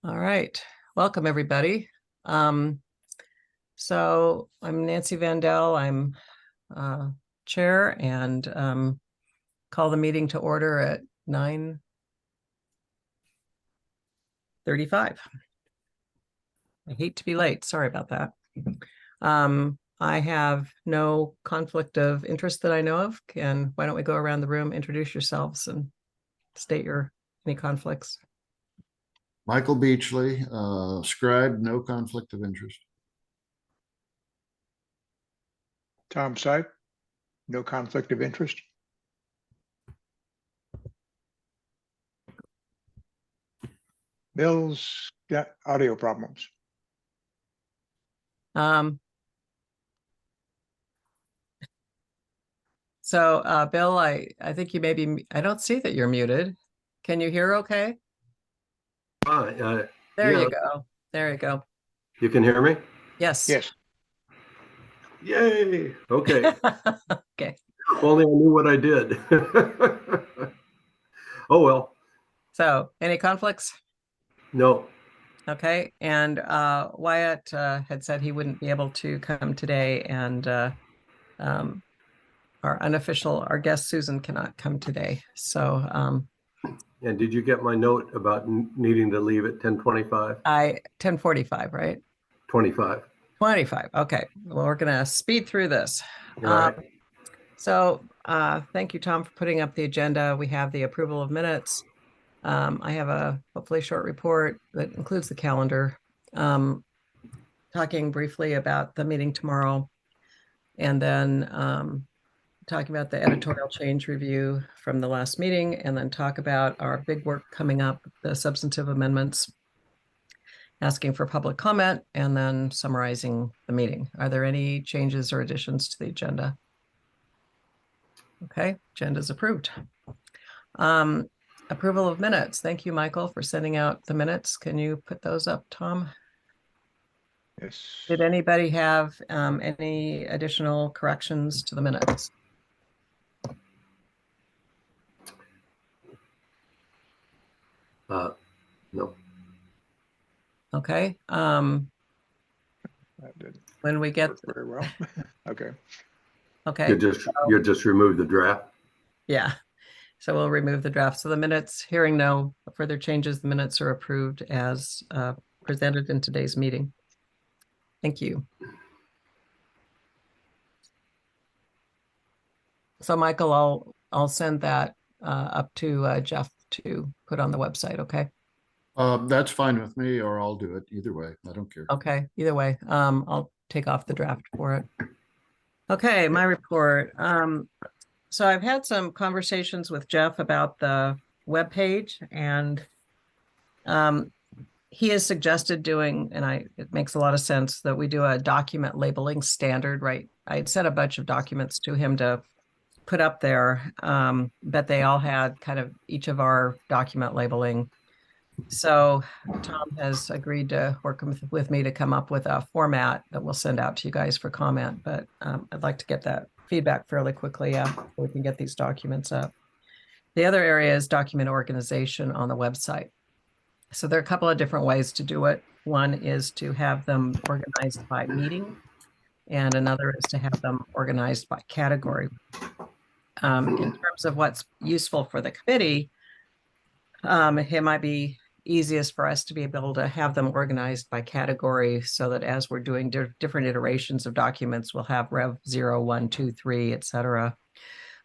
All right, welcome everybody. So I'm Nancy Vandell. I'm chair and call the meeting to order at 9:35. I hate to be late. Sorry about that. I have no conflict of interest that I know of. Why don't we go around the room, introduce yourselves and state any conflicts. Michael Beachley, scribe, no conflict of interest. Tom Sipe, no conflict of interest. Bill's got audio problems. Bill, I think you may be, I don't see that you're muted. Can you hear okay? There yeah. you go. There you go. You can hear me? Yes. Yes. Yay. Okay. Okay. If only I knew what I did. Oh, well. So any conflicts? No. Okay. And Wyatt had said he wouldn't be able to come today, and our guest Susan cannot come today. So And did you get my note about needing to leave at 10:25? 10:45, right? 25. 25. Okay. Well, we're gonna speed through this. All right. Thank you, Tom, for putting up the agenda. We have the approval of minutes. I have a hopefully short report that includes the calendar, talking briefly about the meeting tomorrow, and then talking about the editorial change review from the last meeting, and then talk about our big work coming up, the substantive amendments, asking for public comment, and then summarizing the meeting. Are there any changes or additions to the agenda? Okay, agenda is approved. Approval of minutes. Thank you, Michael, for sending out the minutes. Can you put those up, Tom? Yes. Did anybody have any additional corrections to the minutes? No. Okay. That did When we get very well. Okay. okay, You just remove the draft. yeah. So we'll remove the draft. So the minutes, hearing no further changes, the minutes are approved as presented in today's meeting. Thank you. So Michael, I'll send that up to Jeff to put on the website. Okay. That's fine with me, or I'll do it either way. I don't care. Okay. Either way, I'll take off the draft for it. Okay, my report. So I've had some conversations with Jeff about the webpage, and he has suggested doing, and it makes a lot of sense, that we do a document labeling standard, right? I had sent a bunch of documents to him to put up there, but they all had kind of each of our document labeling. So Tom has agreed to work with me to come up with a format that we'll send out to you guys for comment, but I'd like to get that feedback fairly quickly after we can get these documents up. The other area is document organization on the website. So there are a couple of different ways to do it. One is to have them organized by meeting, and another is to have them organized by category. In terms of what's useful for the committee, it might be easiest for us to be able to have them organized by category, so that as we're doing different iterations of documents, we'll have Rev 0, 1, 2, 3, etc.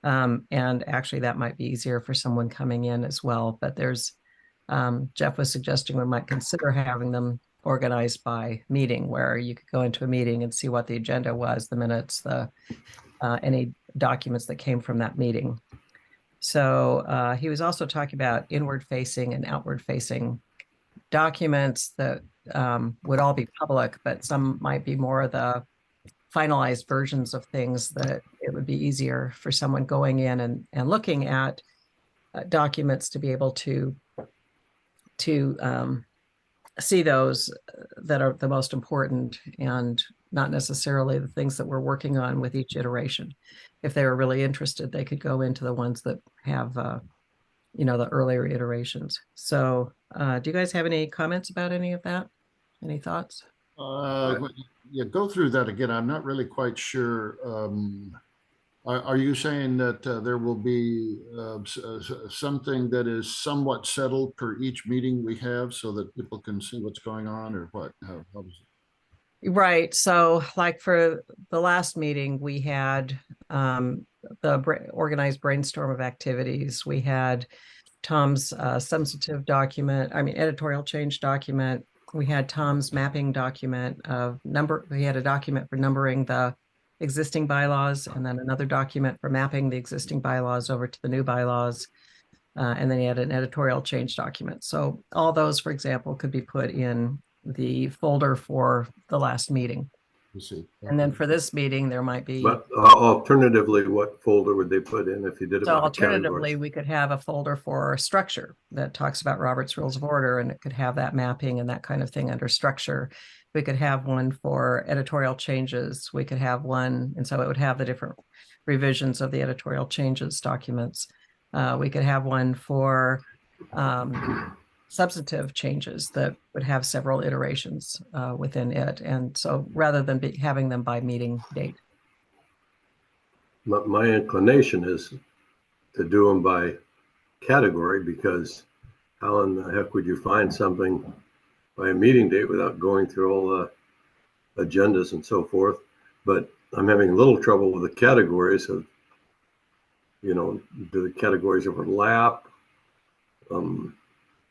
And actually that might be easier for someone coming in as well. But Jeff was suggesting we might consider having them organized by meeting, where you could go into a meeting and see what the agenda was, the minutes, any documents that came from that meeting. So he was also talking about inward-facing and outward-facing documents that would all be public, but some might be more of the finalized versions of things that it would be easier for someone going in and looking at documents to be able to see those that are the most important, and not necessarily the things that we're working on with each iteration. If they were really interested, they could go into the ones that have, the earlier iterations. So Do you guys have any comments about any of that? Any thoughts? Yeah, go through that again. I'm not really quite sure. Are you saying that there will be something that is somewhat settled per each meeting we have so that people can see what's going on, or what? How does Right. So like for the last meeting, we had the organized brainstorm of activities. We had Tom's substantive document, editorial change document. We had Tom's mapping document of number. We had a document for numbering the existing bylaws, and then another document for mapping the existing bylaws over to the new bylaws. And then he had an editorial change document. So all those, for example, could be put in the folder for the last meeting. you see? And then for this meeting, there might be. But alternatively, what folder would they put in if you did it So by alternatively, category? we could have a folder for structure that talks about Robert's Rules of Order, and it could have that mapping and that kind of thing under structure. We could have one for editorial changes. We could have one, and so it would have the different revisions of the editorial changes documents. We could have one for substantive changes that would have several iterations within it. And so rather than having them by meeting date. My inclination is to do them by category, because how in the heck would you find something by a meeting date without going through all the agendas and so forth? But I'm having a little trouble with the categories of, do the categories overlap?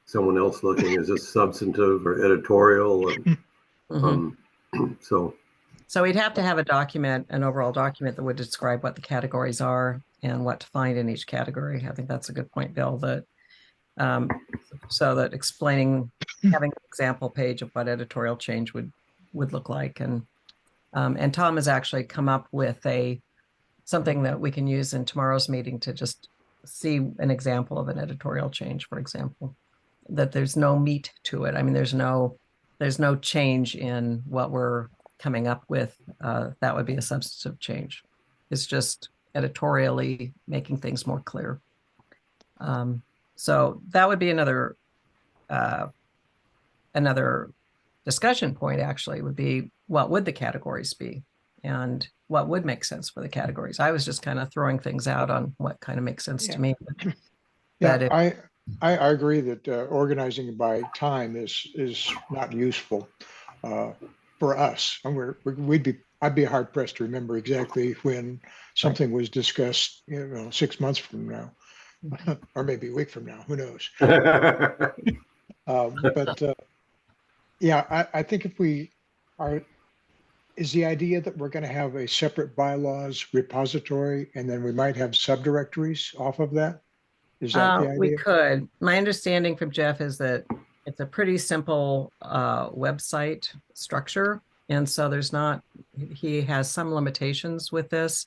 Someone else looking, is this substantive or editorial? And, So we'd have to have a document, an overall document that would describe what the categories are and what to find in each category. I think that's a good point, Bill, that so that explaining, having an example page of what editorial change would look like. And Tom has actually come up with something that we can use in tomorrow's meeting to just see an example of an editorial change, for example, that there's no meat to it. I mean, there's no change in what we're coming up with. That would be a substantive change. It's just editorially making things more clear. So that would be another discussion point, actually, would be what would the categories be and what would make sense for the categories. I was just kind of throwing things out on what kind of makes sense to me. Yeah, I agree that organizing by time is not useful for us. And I'd be hard pressed to remember exactly when something was discussed, 6 months from now, or maybe a week from now, who knows? Yeah, I think if we are, is the idea that we're going to have a separate bylaws repository and then we might have subdirectories off of that? Is that the idea? We could. My understanding from Jeff is that it's a pretty simple website structure. And so he has some limitations with this,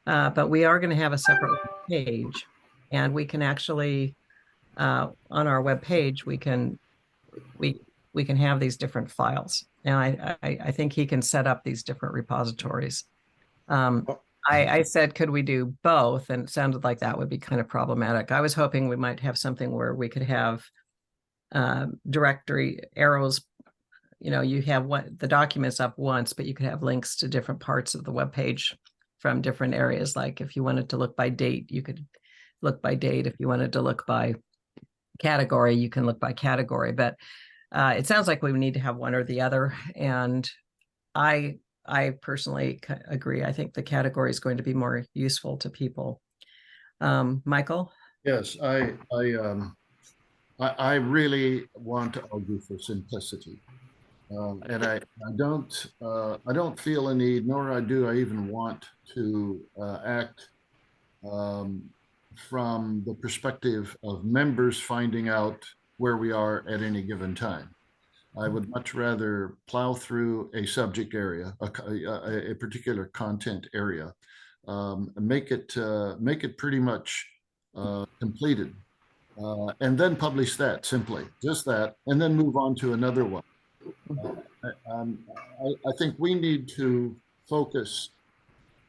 but we are going to have a separate page, and we can actually, on our web page, we can have these different files. And I think he can set up these different repositories. I said, could we do both? And it sounded like that would be kind of problematic. I was hoping we might have something where we could have directory arrows. You have the documents up once, but you could have links to different parts of the web page from different areas. Like if you wanted to look by date, you could look by date. If you wanted to look by category, you can look by category. But it sounds like we need to have one or the other. And I personally agree. I think the category is going to be more useful to people. Michael? Yes, I really want to argue for simplicity, and I don't feel a need, nor do I even want to act from the perspective of members finding out where we are at any given time. I would much rather plow through a subject area, a particular content area, make it pretty much completed, and then publish that, simply just that, and then move on to another one. I think we need to focus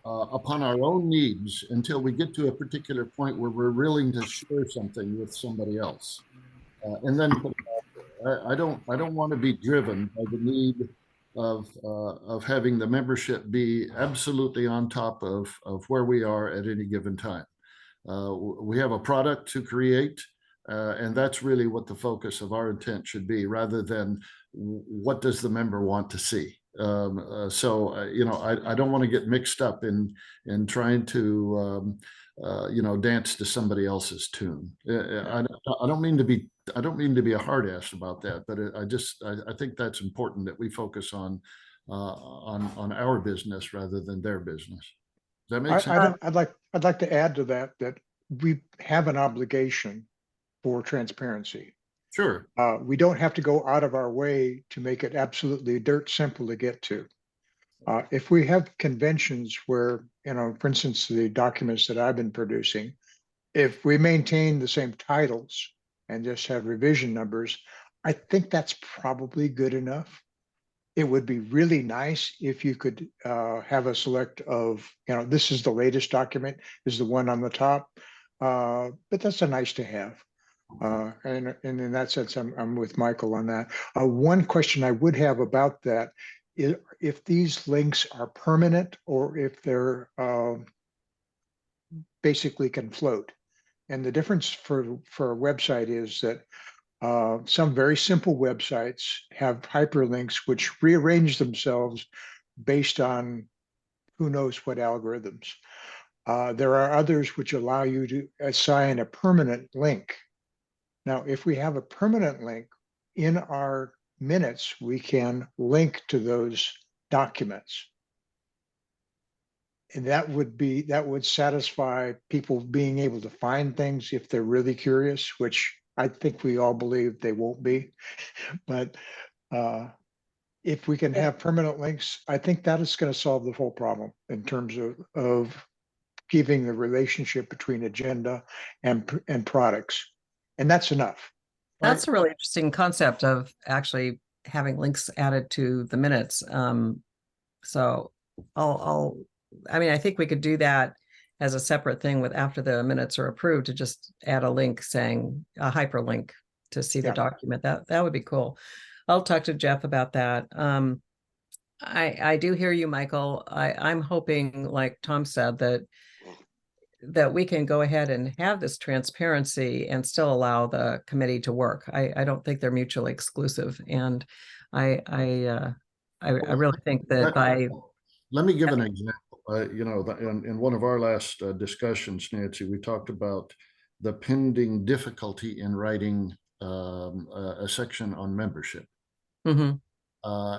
upon our own needs until we get to a particular point where we're willing to share something with somebody else, and then put it out I don't want to be driven by the need of having the membership be absolutely on top of where we are at any given time. We have a product to create, and that's really what the focus of our intent should be, rather than what does the member want to see. You know, I don't want to get mixed up in trying to you know, dance to somebody else's tune. I don't mean to be a hard ass about that, but I think that's important that we focus on our business rather than their business. Does that make sense? I'd like to add to that we have an obligation for transparency. Sure. We don't have to go out of our way to make it absolutely dirt simple to get to. If we have conventions where, you know, for instance, the documents that I've been producing, if we maintain the same titles and just have revision numbers, I think that's probably good enough. It would be really nice if you could have a select of, you know, this is the latest document, is the one on the top. But that's a nice to have. And in that sense, I'm with Michael on that. One question I would have about that is if these links are permanent or if they're basically can float. And the difference for a website is that some very simple websites have hyperlinks which rearrange themselves based on who knows what algorithms. There are others which allow you to assign a permanent link. Now, if we have a permanent link in our minutes, we can link to those documents. And that would satisfy people being able to find things if they're really curious, which I think we all believe they won't be. But if we can have permanent links, I think that is going to solve the whole problem in terms of keeping the relationship between agenda and products. And that's enough. That's a really interesting concept of actually having links added to the minutes. So I mean, I think we could do that as a separate thing with after the minutes are approved, to just add a link saying a hyperlink to see the document. That would be cool. I'll talk to Jeff about that. I do hear you, Michael. I'm hoping, like Tom said, that we can go ahead and have this transparency and still allow the committee to work. I don't think they're mutually exclusive. And I really think that let me give an example. You know, in one of our last discussions, Nancy, we talked about the pending difficulty in writing a section on membership. Mm-hmm.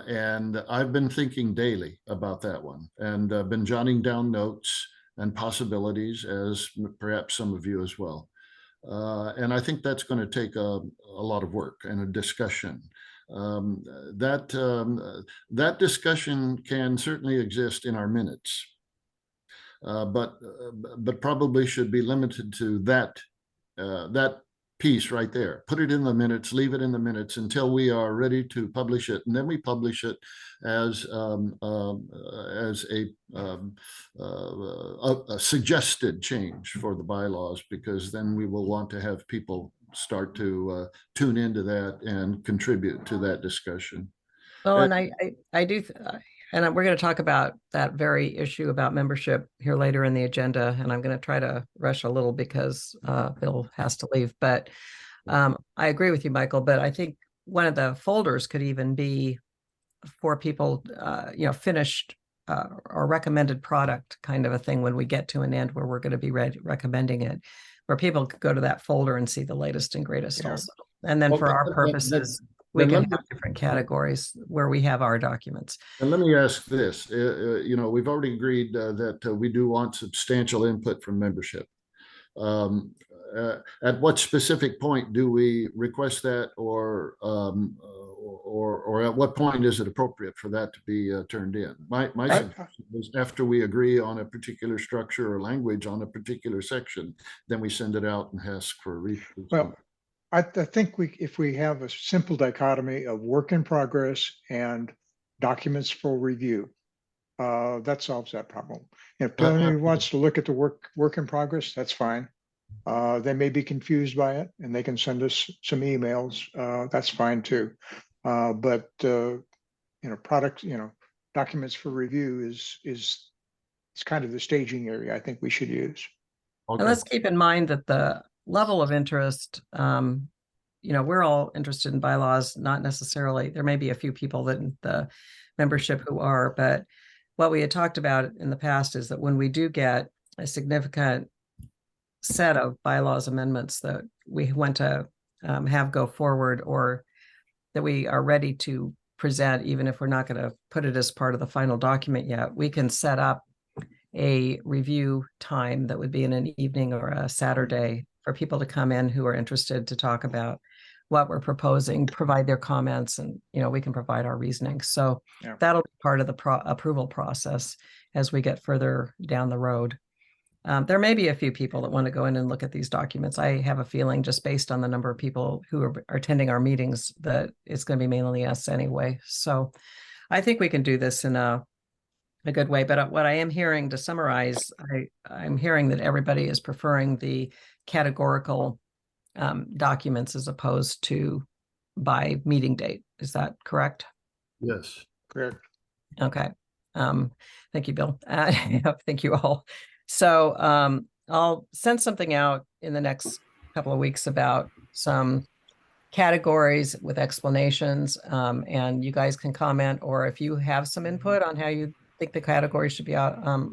And I've been thinking daily about that one, and been jotting down notes and possibilities, as perhaps some of you as well. And I think that's going to take a lot of work and a discussion. That discussion can certainly exist in our minutes, but probably should be limited to that piece right there. Put it in the minutes, leave it in the minutes until we are ready to publish it, and then we publish it as a suggested change for the bylaws, because then we will want to have people start to tune into that and contribute to that discussion. Oh, and I do, and we're going to talk about that very issue about membership here later in the agenda, and I'm going to try to rush a little because Bill has to leave. But I agree with you, Michael. But I think one of the folders could even be for people, you know, finished or recommended product kind of a thing when we get to an end where we're going to be recommending it, where people could go to that folder and see the latest and greatest also. And then for our purposes, we can have different categories where we have our documents. And let me ask this, you know, we've already agreed that we do want substantial input from membership. At what specific point do we request that, or at what point is it appropriate for that to be turned in? My suggestion is after we agree on a particular structure or language on a particular section, then we send it out and ask for a read-through. Well, I think if we have a simple dichotomy of work in progress and documents for review, that solves that problem. If plenary wants to look at the work in progress, that's fine. They may be confused by it and they can send us some emails. That's fine too. But product, documents for review is it's kind of the staging area I think we should use. And Okay, let's keep in mind that the level of interest, we're all interested in bylaws, not necessarily, there may be a few people that in the membership who are, but what we had talked about in the past is that when we do get a significant set of bylaws amendments that we want to have go forward, or that we are ready to present, even if we're not going to put it as part of the final document yet, we can set up a review time that would be in an evening or a Saturday for people to come in who are interested to talk about what we're proposing, provide their comments, and we can provide our reasoning. So that'll be part of the approval process as we get further down the road. There may be a few people that want to go in and look at these documents. I have a feeling, just based on the number of people who are attending our meetings, that it's going to be mainly us anyway. So I think we can do this in a good way. But what I am hearing, to summarize, I'm hearing that everybody is preferring the categorical documents as opposed to by meeting date. Is that correct? yes. Correct. Okay. Thank you, Bill. Thank you all. So I'll send something out in the next couple of weeks about some categories with explanations, and you guys can comment, or if you have some input on how you think the categories should be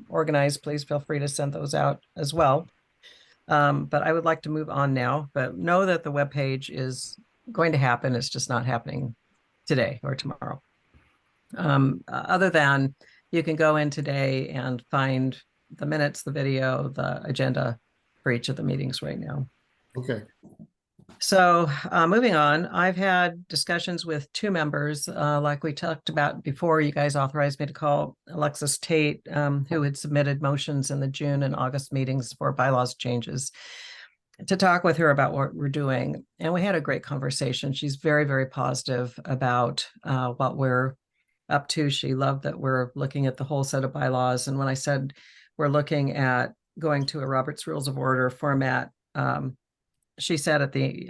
organized, please feel free to send those out as well. But I would like to move on now, but know that the webpage is going to happen. It's just not happening today or tomorrow. Other than you can go in today and find the minutes, the video, the agenda for each of the meetings right now. Okay. So moving on, I've had discussions with two members, like we talked about before. You guys authorized me to call Alexis Tate, who had submitted motions in the June and August meetings for bylaws changes, to talk with her about what we're doing. And we had a great conversation. She's very, very positive about what we're up to. She loved that we're looking at the whole set of bylaws. And when I said we're looking at going to a Robert's Rules of Order format, she said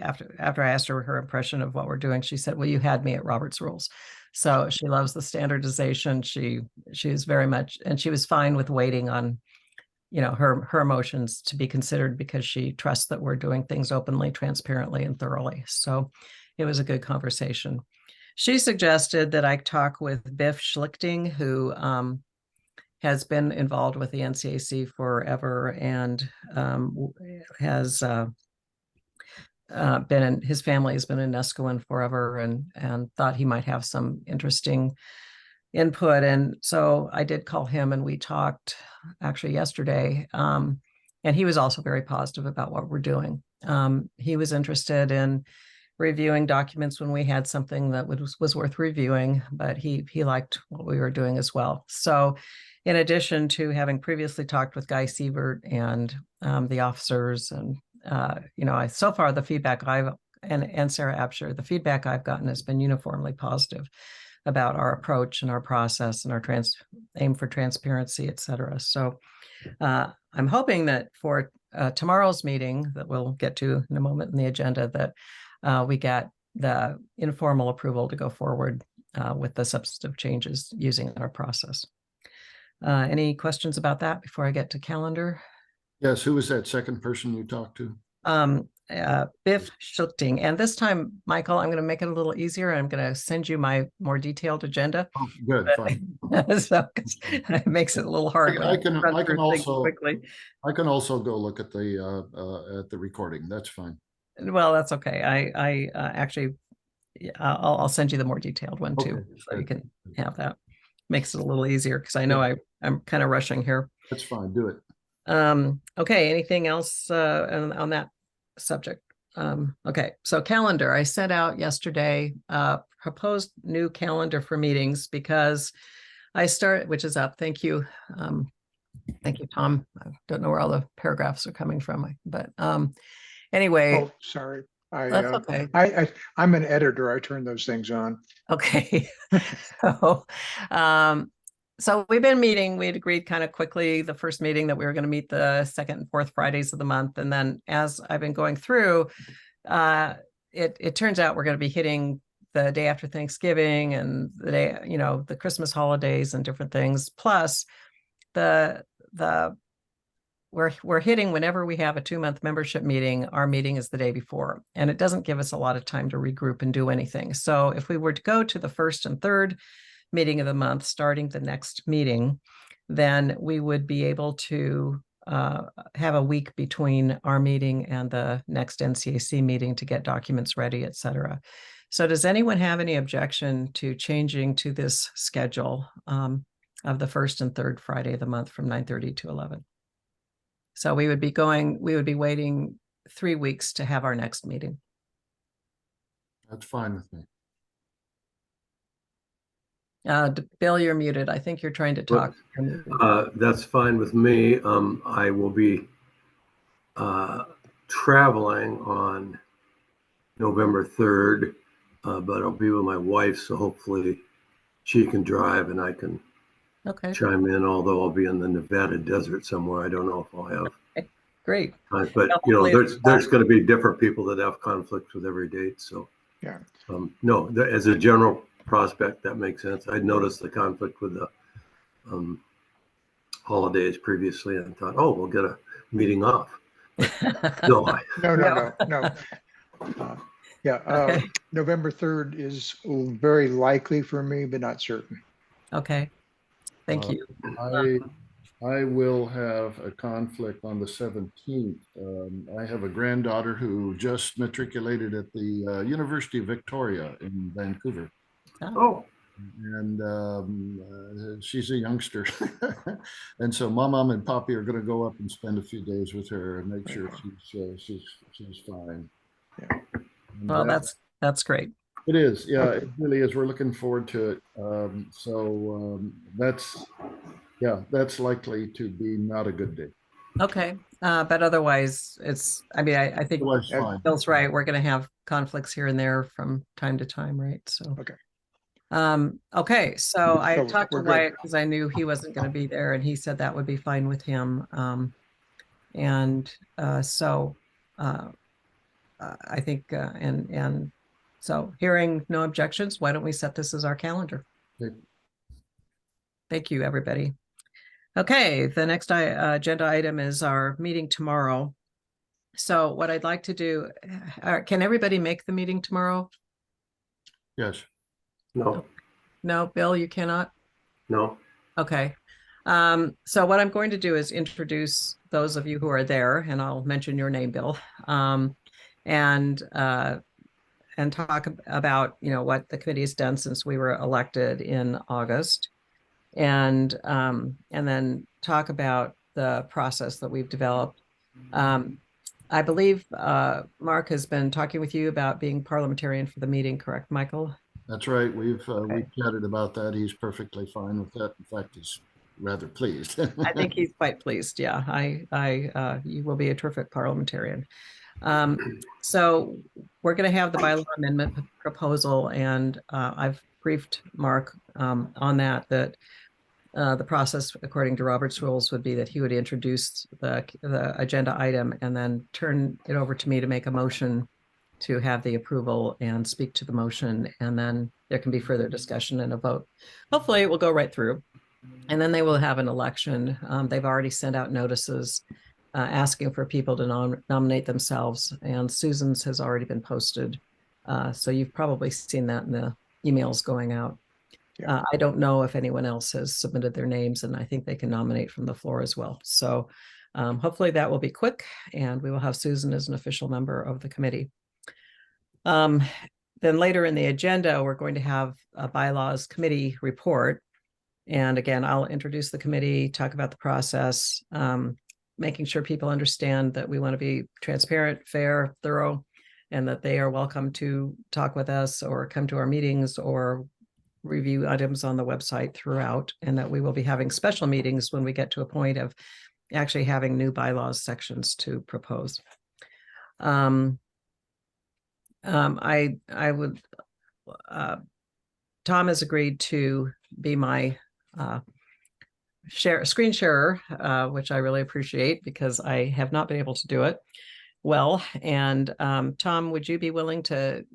after I asked her impression of what we're doing, she said, well, you had me at Robert's Rules. So she loves the standardization. She is very much, and she was fine with waiting on, her emotions to be considered, because she trusts that we're doing things openly, transparently, and thoroughly. So it was a good conversation. She suggested that I talk with Biff Schlichting, who has been involved with the NCAC forever and has his family has been in Nescoin forever, and thought he might have some interesting input. And so I did call him, and we talked actually yesterday. And he was also very positive about what we're doing. He was interested in reviewing documents when we had something that was worth reviewing, but he liked what we were doing as well. So in addition to having previously talked with Guy Sievert and the officers, and so far the feedback and Sarah Absher, the feedback I've gotten has been uniformly positive about our approach and our process and our aim for transparency, et cetera. So I'm hoping that for tomorrow's meeting, that we'll get to in a moment in the agenda, that we get the informal approval to go forward with the substantive changes using our process. Any questions about that before I get to calendar? Yes, who was that second person you talked to? Biff Schlichting. And this time, Michael, I'm going to make it a little easier. I'm going to send you my more detailed agenda. Oh, good, fine. So it makes it a little hard. I can also quickly. I can also go look at the recording. That's fine. Well, that's okay. I actually, I'll send you the more detailed one too, Okay, so you can have that. Makes it a little easier, because I know I'm kind of rushing here. That's fine. Do it. Okay. Anything else on that subject? Okay. So calendar, I sent out yesterday proposed new calendar for meetings, because which is up. Thank you. Thank you, Tom. I don't know where all the paragraphs are coming from, but anyway. Oh, sorry. That's okay. I'm an editor. I turn those things on. Okay. So So we've been meeting, we had agreed kind of quickly, the first meeting that we were going to meet the second and fourth Fridays of the month. And then as I've been going through, it turns out we're going to be hitting the day after Thanksgiving and the day, the Christmas holidays and different things. Plus we're hitting, whenever we have a 2-month membership meeting, our meeting is the day before, and it doesn't give us a lot of time to regroup and do anything. So if we were to go to the first and third meeting of the month, starting the next meeting, then we would be able to have a week between our meeting and the next NCAC meeting to get documents ready, et cetera. So does anyone have any objection to changing to this schedule of the first and third Friday of the month from 9:30 to 11? So we would be waiting 3 weeks to have our next meeting. That's fine with me. Bill, you're muted. I think you're trying to talk. That's fine with me. I will be traveling on November 3rd, but I'll be with my wife, so hopefully she can drive and I can chime in, although I'll be in the Nevada desert somewhere. I don't know if I'll have. Okay, great. But there's going to be different people that have conflicts with every date. So yeah. No, as a general prospect, that makes sense. I'd noticed the conflict with the holidays previously and thought, oh, we'll get a meeting off. No. Yeah. November 3rd is very likely for me, but not certain. Okay. Thank you. I will have a conflict on the 17th. I have a granddaughter who just matriculated at the University of Victoria in Vancouver. Oh. And she's a youngster. And so mom and Poppy are going to go up and spend a few days with her and make sure she's fine. Yeah. Well, that's great. It is. Yeah, it really is. We're looking forward to it. That's likely to be not a good day. Okay. But otherwise I think Bill's right. We're going to have conflicts here and there from time to time, right? So, okay. Okay. So I talked to Wyatt because I knew he wasn't going to be there, and he said that would be fine with him. I think, and so hearing no objections, why don't we set this as our calendar? Okay. Thank you, everybody. Okay, the next agenda item is our meeting tomorrow. So what I'd like to do, can everybody make the meeting tomorrow? Yes. No. No, Bill, you cannot? No. Okay. So what I'm going to do is introduce those of you who are there, and I'll mention your name, Bill, and talk about, what the committee has done since we were elected in August. And then talk about the process that we've developed. I believe Mark has been talking with you about being parliamentarian for the meeting, correct, Michael? That's right. We've chatted about that. He's perfectly fine with that. In fact, he's rather pleased. I think he's quite pleased. Yeah, you will be a terrific parliamentarian. So we're going to have the bylaw amendment proposal, and I've briefed Mark on that the process, according to Robert's rules, would be that he would introduce the agenda item and then turn it over to me to make a motion to have the approval and speak to the motion. And then there can be further discussion and a vote. Hopefully it will go right through. And then they will have an election. They've already sent out notices asking for people to nominate themselves. And Susan's has already been posted. So you've probably seen that in the emails going out. Yeah. I don't know if anyone else has submitted their names, and I think they can nominate from the floor as well. So hopefully that will be quick, and we will have Susan as an official member of the committee. Then later in the agenda, we're going to have a bylaws committee report. And again, I'll introduce the committee, talk about the process, making sure people understand that we want to be transparent, fair, thorough, and that they are welcome to talk with us or come to our meetings or review items on the website throughout, and that we will be having special meetings when we get to a point of actually having new bylaws sections to propose. Tom has agreed to be my screen sharer, which I really appreciate because I have not been able to do it well. And Tom, would you be willing to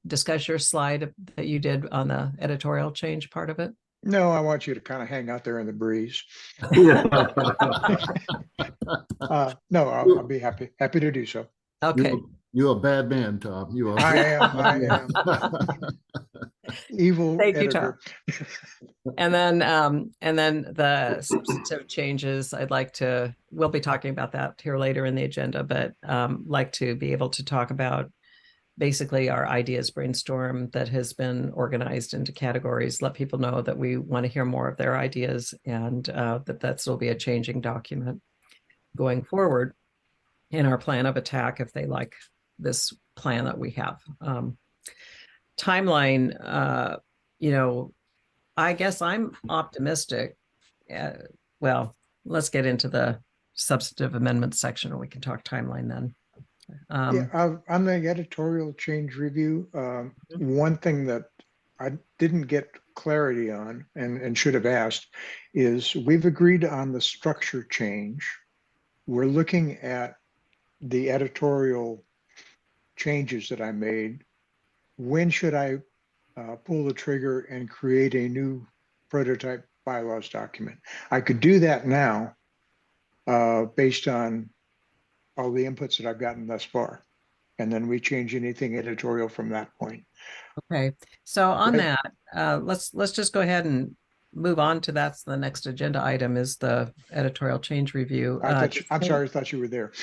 discuss your slide that you did on the editorial change part of it? No, I want you to kind of hang out there in the breeze. No, I'll be happy to do so. Okay. You're a bad man, Tom. You are. I am. Evil Thank you, editor. And then the substantive changes, we'll be talking about that here later in the agenda, but like to be able to talk about basically our ideas brainstorm that has been organized into categories, let people know that we want to hear more of their ideas, and that will be a changing document going forward in our plan of attack if they like this plan that we have. Timeline, I guess I'm optimistic. Well, let's get into the substantive amendments section and we can talk timeline then. Yeah, on the editorial change review, one thing that I didn't get clarity on and should have asked is we've agreed on the structure change. We're looking at the editorial changes that I made. When should I pull the trigger and create a new prototype bylaws document? I could do that now based on all the inputs that I've gotten thus far. And then we change anything editorial from that point. Okay. So on Right. that, let's just go ahead and move on to that's the next agenda item is the editorial change review. I'm sorry, I thought you were there.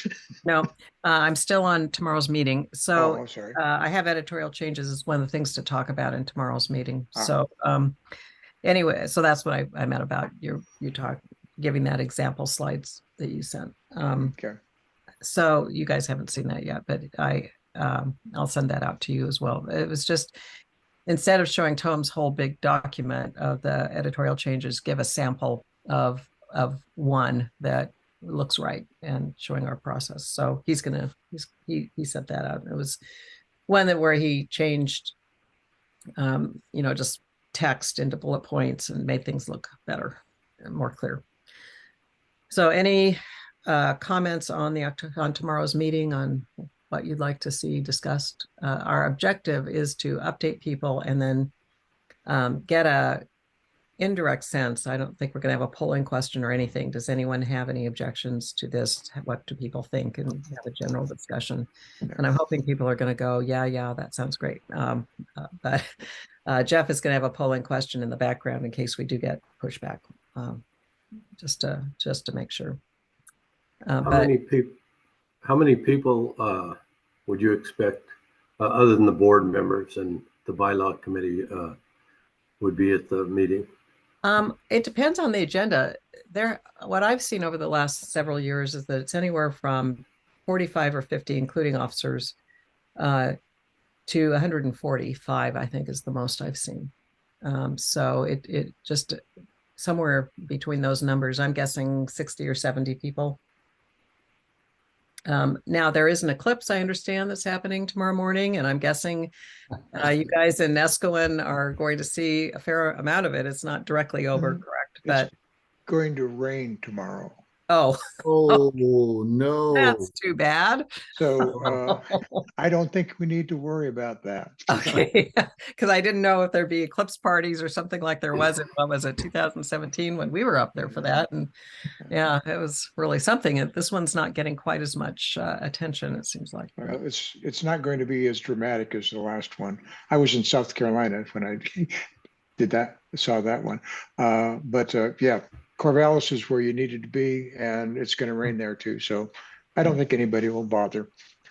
No, I'm still on tomorrow's meeting. So Oh, sorry. I have editorial changes as one of the things to talk about in tomorrow's meeting. So anyway, so that's what I meant about you giving that example slides that you sent. Okay. So you guys haven't seen that yet, but I'll send that out to you as well. It was just, instead of showing Tom's whole big document of the editorial changes, give a sample of one that looks right and showing our process. So he sent that out. It was one where he changed, just text into bullet points and made things look better and more clear. So any comments on tomorrow's meeting on what you'd like to see discussed? Our objective is to update people and then get a indirect sense. I don't think we're going to have a polling question or anything. Does anyone have any objections to this? What do people think? And have a general discussion. And I'm hoping people are going to go, yeah, that sounds great. But Jeff is going to have a polling question in the background in case we do get pushback, just to make sure. How many people would you expect, other than the board members and the bylaw committee, would be at the meeting? It depends on the agenda. What I've seen over the last several years is that it's anywhere from 45 or 50, including officers, to 145, I think is the most I've seen. So it just somewhere between those numbers, I'm guessing 60 or 70 people. Now there is an eclipse, I understand, that's happening tomorrow morning, and I'm guessing you guys in Nescoin are going to see a fair amount of it. It's not directly over, correct? But it's going to rain tomorrow. Oh no, that's too bad. So I don't think we need to worry about that. Okay, because I didn't know if there'd be eclipse parties or something like there was in, what was it, 2017 when we were up there for that. And yeah, it was really something. And this one's not getting quite as much attention, it seems like. Well, it's not going to be as dramatic as the last one. I was in South Carolina when I saw that one. But yeah, Corvallis is where you needed to be, and it's going to rain there too. So I don't think anybody will bother.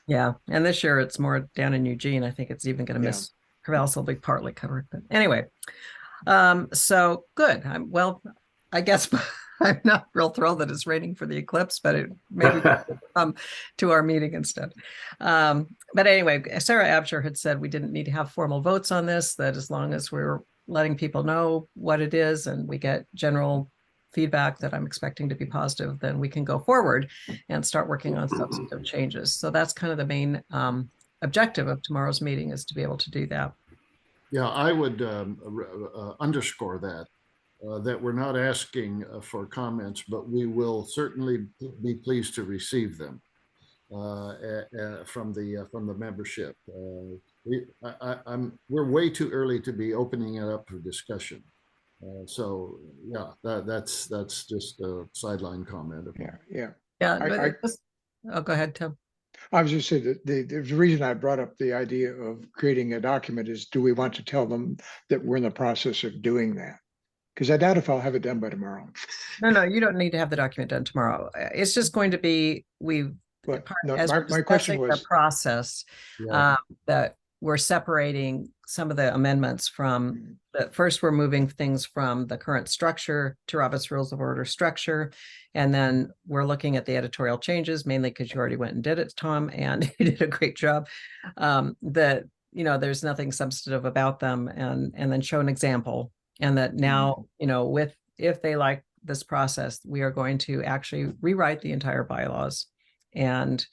Yeah, and this year it's more down in Eugene. I think it's even going to miss. Corvallis will be partly covered. But anyway, so good. I guess I'm not real thrilled that it's raining for the eclipse, but it maybe come to our meeting instead. But anyway, Sarah Absher had said we didn't need to have formal votes on this, that as long as we're letting people know what it is and we get general feedback that I'm expecting to be positive, then we can go forward and start working on substantive changes. So that's kind of the main objective of tomorrow's meeting, is to be able to do that. Yeah, I would underscore that. that we're not asking for comments, but we will certainly be pleased to receive them from the membership. We're way too early to be opening it up for discussion. So yeah, that's just a sideline comment. Yeah. Oh, go ahead, Tim. I was just saying that the reason I brought up the idea of creating a document is, do we want to tell them that we're in the process of doing that? Because I doubt if I'll have it done by tomorrow. No, you don't need to have the document done tomorrow. It's just going to be, But no, as we're my question discussing the was, process, Yeah. that we're separating some of the amendments from first we're moving things from the current structure to Robert's Rules of Order structure. And then we're looking at the editorial changes, mainly because you already went and did it, Tom, and you did a great job. That, there's nothing substantive about them, and then show an example. And that now, if they like this process, we are going to actually rewrite the entire bylaws, and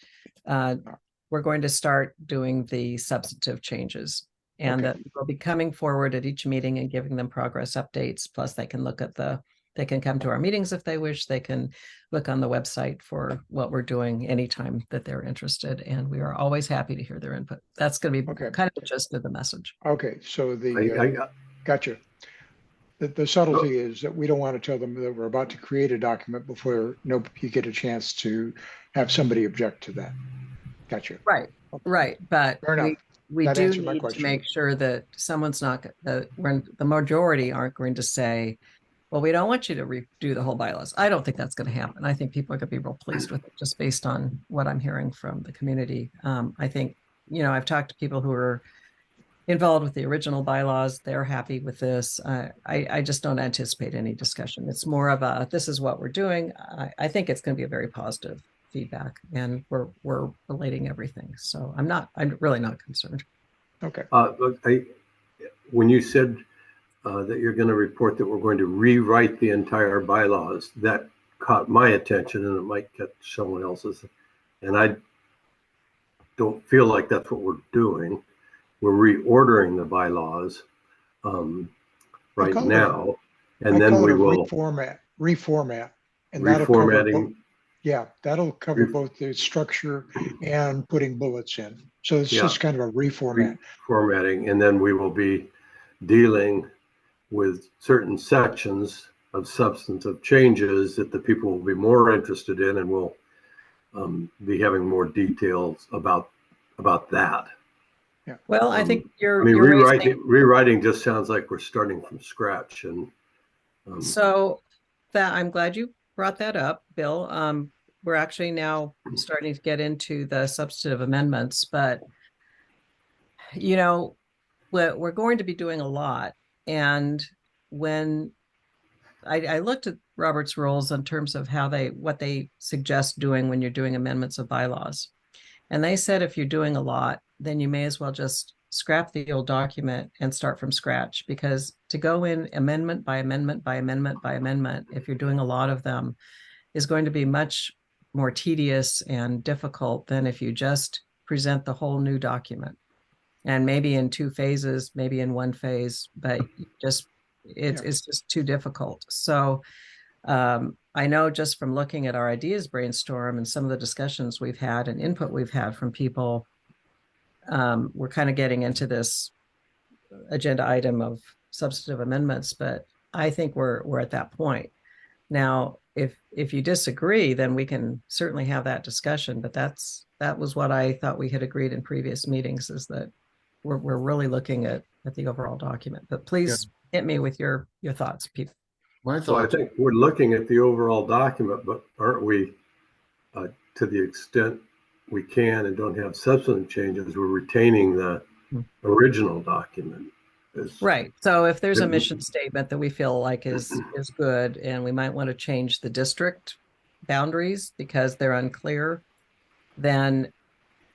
we're going to start doing the substantive changes, and that we'll be coming forward at each meeting and giving them progress updates. Plus they can they can come to our meetings if they wish. They can look on the website for what we're doing anytime that they're interested. And we are always happy to hear their input. That's going to be kind of the gist of the message. Okay. So I gotcha. The subtlety is that we don't want to tell them that we're about to create a document before you get a chance to have somebody object to that. Gotcha. Right. But we That do answered my need to question. make sure that someone's not, when the majority aren't going to say, well, we don't want you to redo the whole bylaws. I don't think that's going to happen. I think people are going to be real pleased with it, just based on what I'm hearing from the community. I think, I've talked to people who are involved with the original bylaws. They're happy with this. I just don't anticipate any discussion. It's more of this is what we're doing. I think it's going to be a very positive feedback, and we're relating everything. So I'm really not concerned. Okay. When you said that you're going to report that we're going to rewrite the entire bylaws, that caught my attention, and it might catch someone else's. And I don't feel like that's what we're doing. We're reordering the bylaws right now, and then we will reformat, and reformatting. That'll cover both the structure and putting bullets in. So it's just kind of a reformatting, and then we will be dealing with certain sections of substantive changes that the people will be more interested in, and we'll be having more details about that. Yeah. Well, I think rewriting just sounds like we're starting from scratch, and so that I'm glad you brought that up, Bill. We're actually now starting to get into the substantive amendments, but we're going to be doing a lot. And when I looked at Robert's rules in terms of what they suggest doing when you're doing amendments of bylaws, and they said if you're doing a lot, then you may as well just scrap the old document and start from scratch, because to go in amendment by amendment by amendment by amendment, if you're doing a lot of them, is going to be much more tedious and difficult than if you just present the whole new document, and maybe in 2 phases, maybe in 1 phase, but it's just too difficult. So I know just from looking at our ideas brainstorm and some of the discussions we've had and input we've had from people, we're kind of getting into this agenda item of substantive amendments, but I think we're at that point. Now, if you disagree, then we can certainly have that discussion, but that was what I thought we had agreed in previous meetings, is that we're really looking at the overall document. But please hit me with your thoughts, Pete. So I think we're looking at the overall document, but aren't we, to the extent we can and don't have substantive changes, we're retaining the original document. Right. So if there's a mission statement that we feel like is good, and we might want to change the district boundaries because they're unclear, then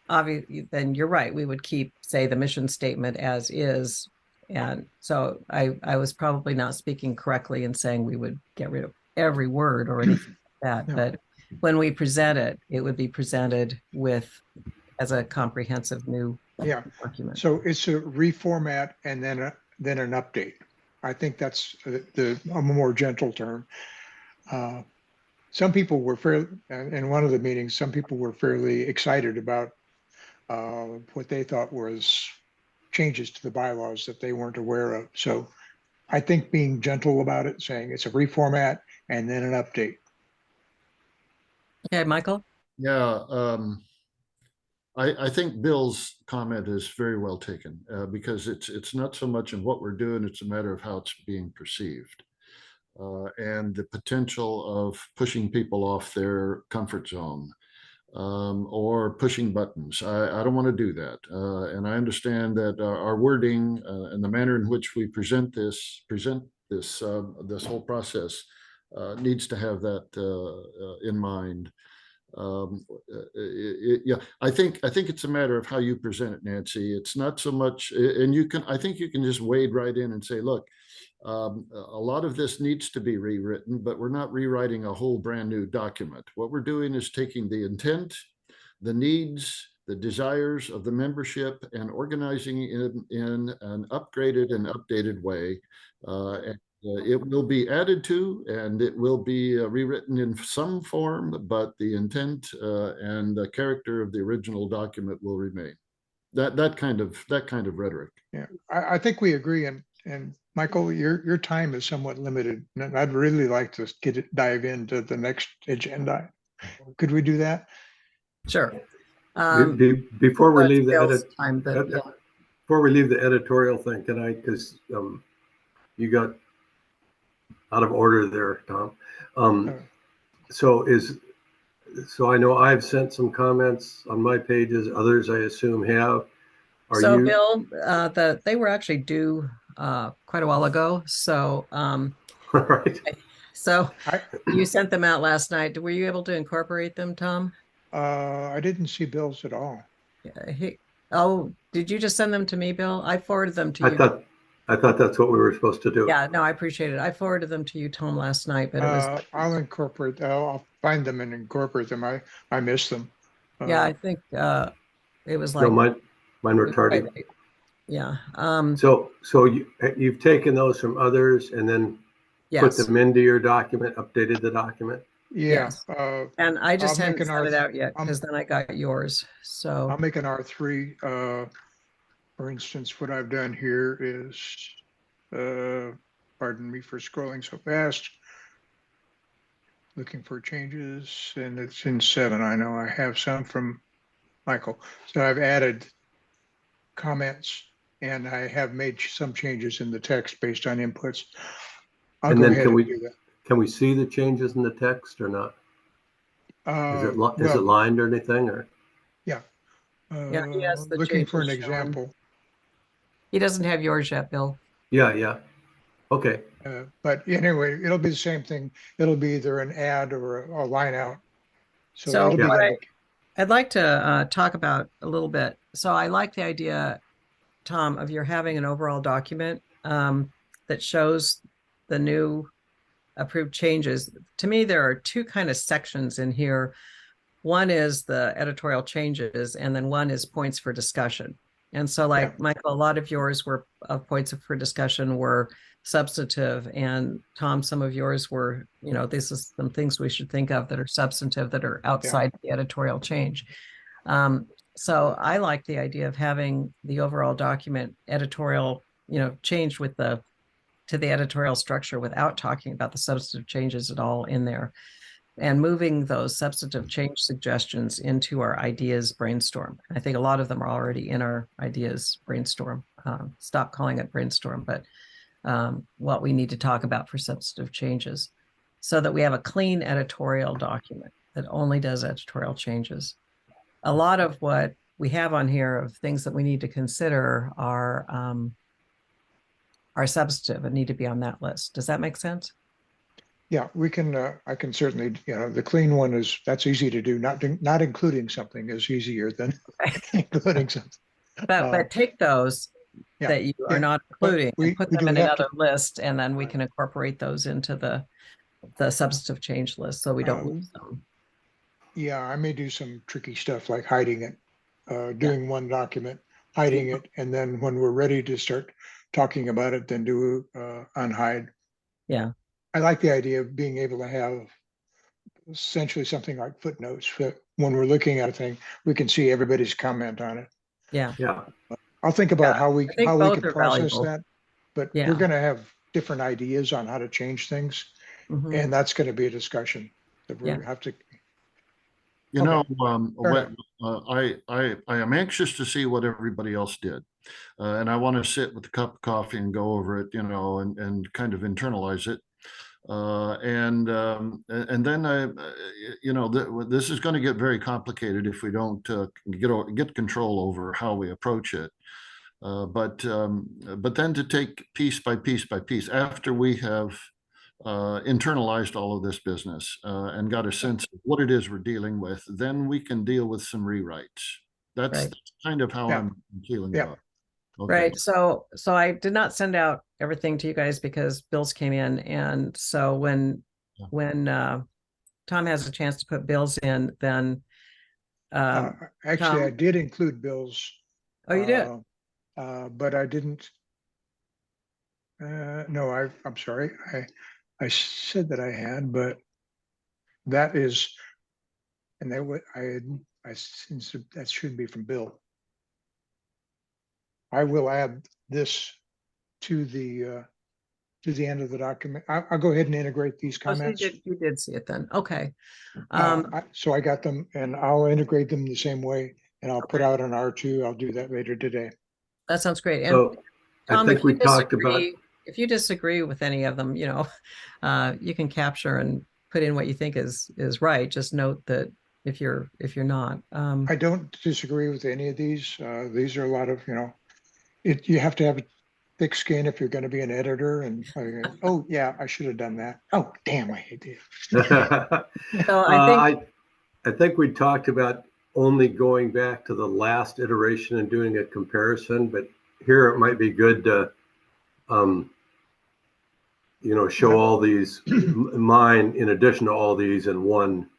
obviously, then you're right. We would keep, say, the mission statement as is. And so I was probably not speaking correctly in saying we would get rid of every word or anything like that. No. But when we present it, it would be presented as a comprehensive new document. So it's a reformat and then an update. I think that's a more gentle term. Some people were fairly, in one of the meetings, some people were fairly excited about what they thought was changes to the bylaws that they weren't aware of. So I think being gentle about it, saying it's a reformat and then an update. Okay, Michael? Yeah, I think Bill's comment is very well taken because it's not so much in what we're doing, it's a matter of how it's being perceived. And the potential of pushing people off their comfort zone or pushing buttons. I don't want to do that. And I understand that our wording and the manner in which we present this this whole process needs to have that in mind. Yeah, I think it's a matter of how you present it, Nancy. It's not so much, and I think you can just wade right in and say, look, a lot of this needs to be rewritten, but we're not rewriting a whole brand new document. What we're doing is taking the intent, the needs, the desires of the membership and organizing it in an upgraded and updated way. And it will be added to and it will be rewritten in some form, but the intent and the character of the original document will remain. That kind of rhetoric. Yeah, I think we agree. And Michael, your time is somewhat limited, and I'd really like to dive into the next agenda. Could we do that? Sure. Before we leave the before we leave the editorial thing, can I? Because you got out of order there, Tom. So I know I've sent some comments on my pages. Others, I assume, have. Bill, they were actually due quite a while ago. So, right. So you sent them out last night. Were you able to incorporate them, Tom? I didn't see Bill's at all. Oh, did you just send them to me, Bill? I forwarded them to you. I thought that's what we were supposed to do. Yeah, no, I appreciate it. I forwarded them to you, Tom, last night, but it was. I'll find them and incorporate them. I missed them. Yeah, I think it was like. No, mine were tardy. Yeah. So you've taken those from others and then put them into your document, updated the document. Yeah. Yes. And I just haven't sent it out yet because then I got yours. So I'll make an R3. For instance, what I've done here is, pardon me for scrolling so fast, looking for changes, and it's in 7. I know I have some from Michael. So I've added comments and I have made some changes in the text based on inputs. I'll go ahead and do that. Can we see the changes in the text or not? Is it lined or anything? Or yeah, he has the looking for an example. He doesn't have yours yet, Bill. Yeah. Okay. But anyway, it'll be the same thing. It'll be either an add or a line out. So I'd like to talk about a little bit. So I like the idea, Tom, of your having an overall document that shows the new approved changes. To me, there are two kind of sections in here. One is the editorial changes, and then one is points for discussion. And so, Michael, a lot of yours were points for discussion were substantive, and Tom, some of yours were, this is some things we should think of that are substantive, that are outside the editorial change. So I like the idea of having the overall document editorial, changed to the editorial structure without talking about the substantive changes at all in there, and moving those substantive change suggestions into our ideas brainstorm. I think a lot of them are already in our ideas brainstorm. Stop calling it brainstorm, but what we need to talk about for substantive changes, so that we have a clean editorial document that only does editorial changes. A lot of what we have on here of things that we need to consider are substantive and need to be on that list. Does that make sense? Yeah, we can. I can certainly. The clean one that's easy to do. Not including something is easier than including something. But take those that you are not including and put them in another list, and then we can incorporate those into the substantive change list, so we don't lose them. Yeah, I may do some tricky stuff like hiding it, doing one document, hiding it, and then when we're ready to start talking about it than do on Hyde. Yeah, I like the idea of being able to have essentially something like footnotes that when we're looking at a thing, we can see everybody's comment on it. yeah. Yeah, I'll think about Yeah, how I think we both can are process valuable. that, but Yeah. we're gonna have different ideas on how to change things, Mhm. and that's gonna be a discussion that we Yeah. have to. You Okay, know, fair what enough. I am anxious to see what everybody else did. And I want to sit with a cup of coffee and go over it, you know, and kind of internalize it. And then you know, this is going to get very complicated if we don't get control over how we approach it. But then to take piece by piece by piece after we have internalized all of this business and got a sense of what it is we're dealing with, then we can deal with some rewrites. That's Right. kind of how Yeah. I'm feeling Yeah. about it. Okay. Right. So I did not send out everything to you guys because bills came in. And so Yeah. when Tom has a chance to put bills in, then Actually, I Tom, did include bills, oh, you did. but I didn't. No, I'm sorry. I said that I had, but that is, and that what I since that should be from Bill. I will add this to the end of the document. I'll go ahead and integrate these Oh, so comments. you did see it then. Okay. So I got them and I'll integrate them the same way and I'll put Okay. out an R2. I'll do that later today. That sounds great. And so I Tom, think we talked about, if you disagree with any of them, you know, you can capture and put in what you think is right. Just note that if you're not. I don't disagree with any of these. These are a lot of, you have to have a thick skin if you're going to be an editor. And oh yeah, I should have done that. Oh damn, I hate this. So I think I think we talked about only going back to the last iteration and doing a comparison, but here it might be good to, show all these mine in addition to all these in one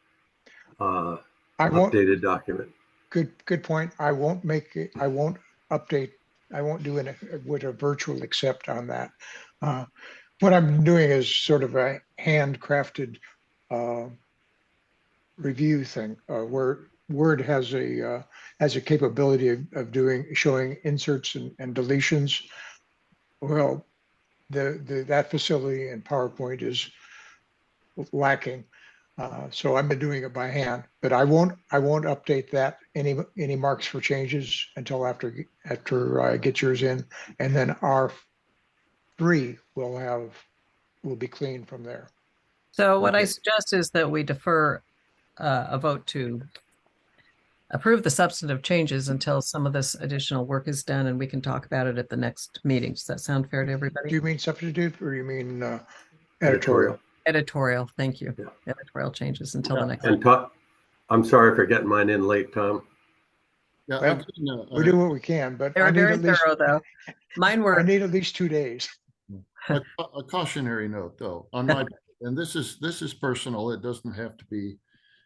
updated document. Good point. I won't make it. I won't update. I won't do it with a virtual accept on that. What I'm doing is sort of a handcrafted review thing where Word has a capability of showing inserts and deletions. Well, that facility in PowerPoint is lacking. So I've been doing it by hand, but I won't update that any marks for changes until after I get yours in, and then R3 will be clean from there. so. What I suggest is that we defer a vote to approve the substantive changes until some of this additional work is done, and we can talk about it at the next meeting. Does that sound fair to everybody? Do you mean substitute or you mean editorial? Editorial. Thank you. Yeah. Editorial changes until the next. And I'm sorry for getting mine in late, Tom. Yeah, Well, again, we do what we can, but They're I need very at least thorough, though. Mine I were. need at least 2 days. a cautionary note though on my and this is personal. It doesn't have to be,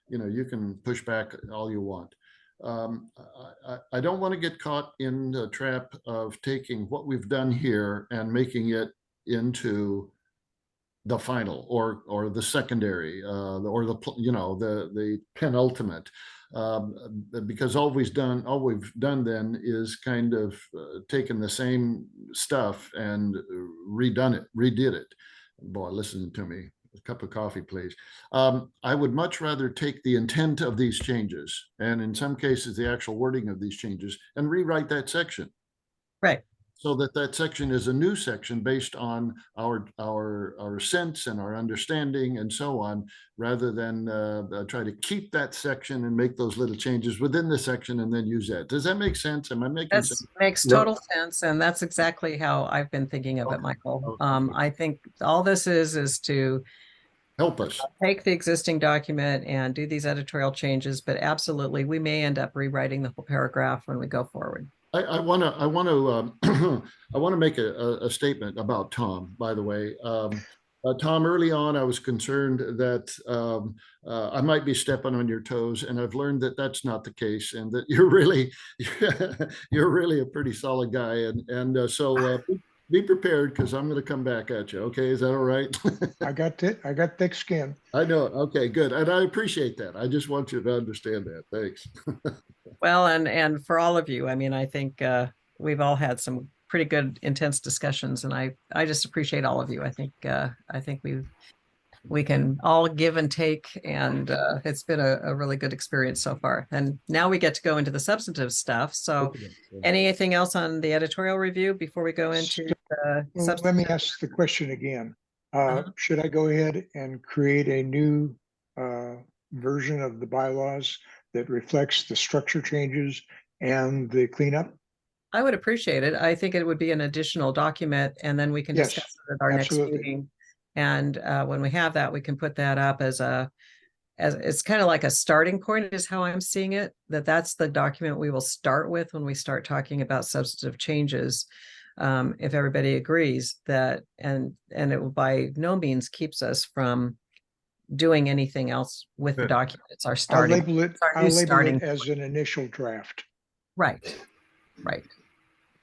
you can push back all you want. I don't want to get caught in the trap of taking what we've done here and making it into the final or the secondary or the penultimate, because all we've done then is kind of taken the same stuff and redid it. Boy, listen to me. A cup of coffee, please. I would much rather take the intent of these changes and in some cases the actual wording of these changes and rewrite that section. Right. So that section is a new section based on our sense and our understanding and so on, rather than try to keep that section and make those little changes within the section and then use that. Does that make sense? Am I making sense? Makes total sense, and that's exactly how I've been thinking of it, Michael. I think all this is to help us take the existing document and do these editorial changes, but absolutely, we may end up rewriting the whole paragraph when we go forward. I want to make a statement about Tom, by the way. Tom, early on, I was concerned that I might be stepping on your toes, and I've learned that that's not the case, and that you're really a pretty solid guy. And so be prepared because I'm going to come back at you. Okay, is that all right? I got thick skin. I know. Okay, good, and I appreciate that. I just want you to understand that. Thanks. Well, and for all of you, I mean, I think we've all had some pretty good, intense discussions, and I just appreciate all of you. I think we can all give and take, and it's been a really good experience so far. And now we get to go into the substantive stuff. So, anything else on the editorial review before we go into the Well, let me ask the question again. Should I go ahead and create a new version of the bylaws that reflects the structure changes and the cleanup? I would appreciate it. I think it would be an additional document, and then we can Yes, discuss it at our absolutely. next meeting. And when we have that, we can put that up as it's kind of like a starting point, is how I'm seeing it. That's the document we will start with when we start talking about substantive changes. If everybody agrees that, and it will by no means keeps us from doing anything else with the Good. document. It's our I'll starting. label it, our new I'll label starting it as an initial draft. Right. Right.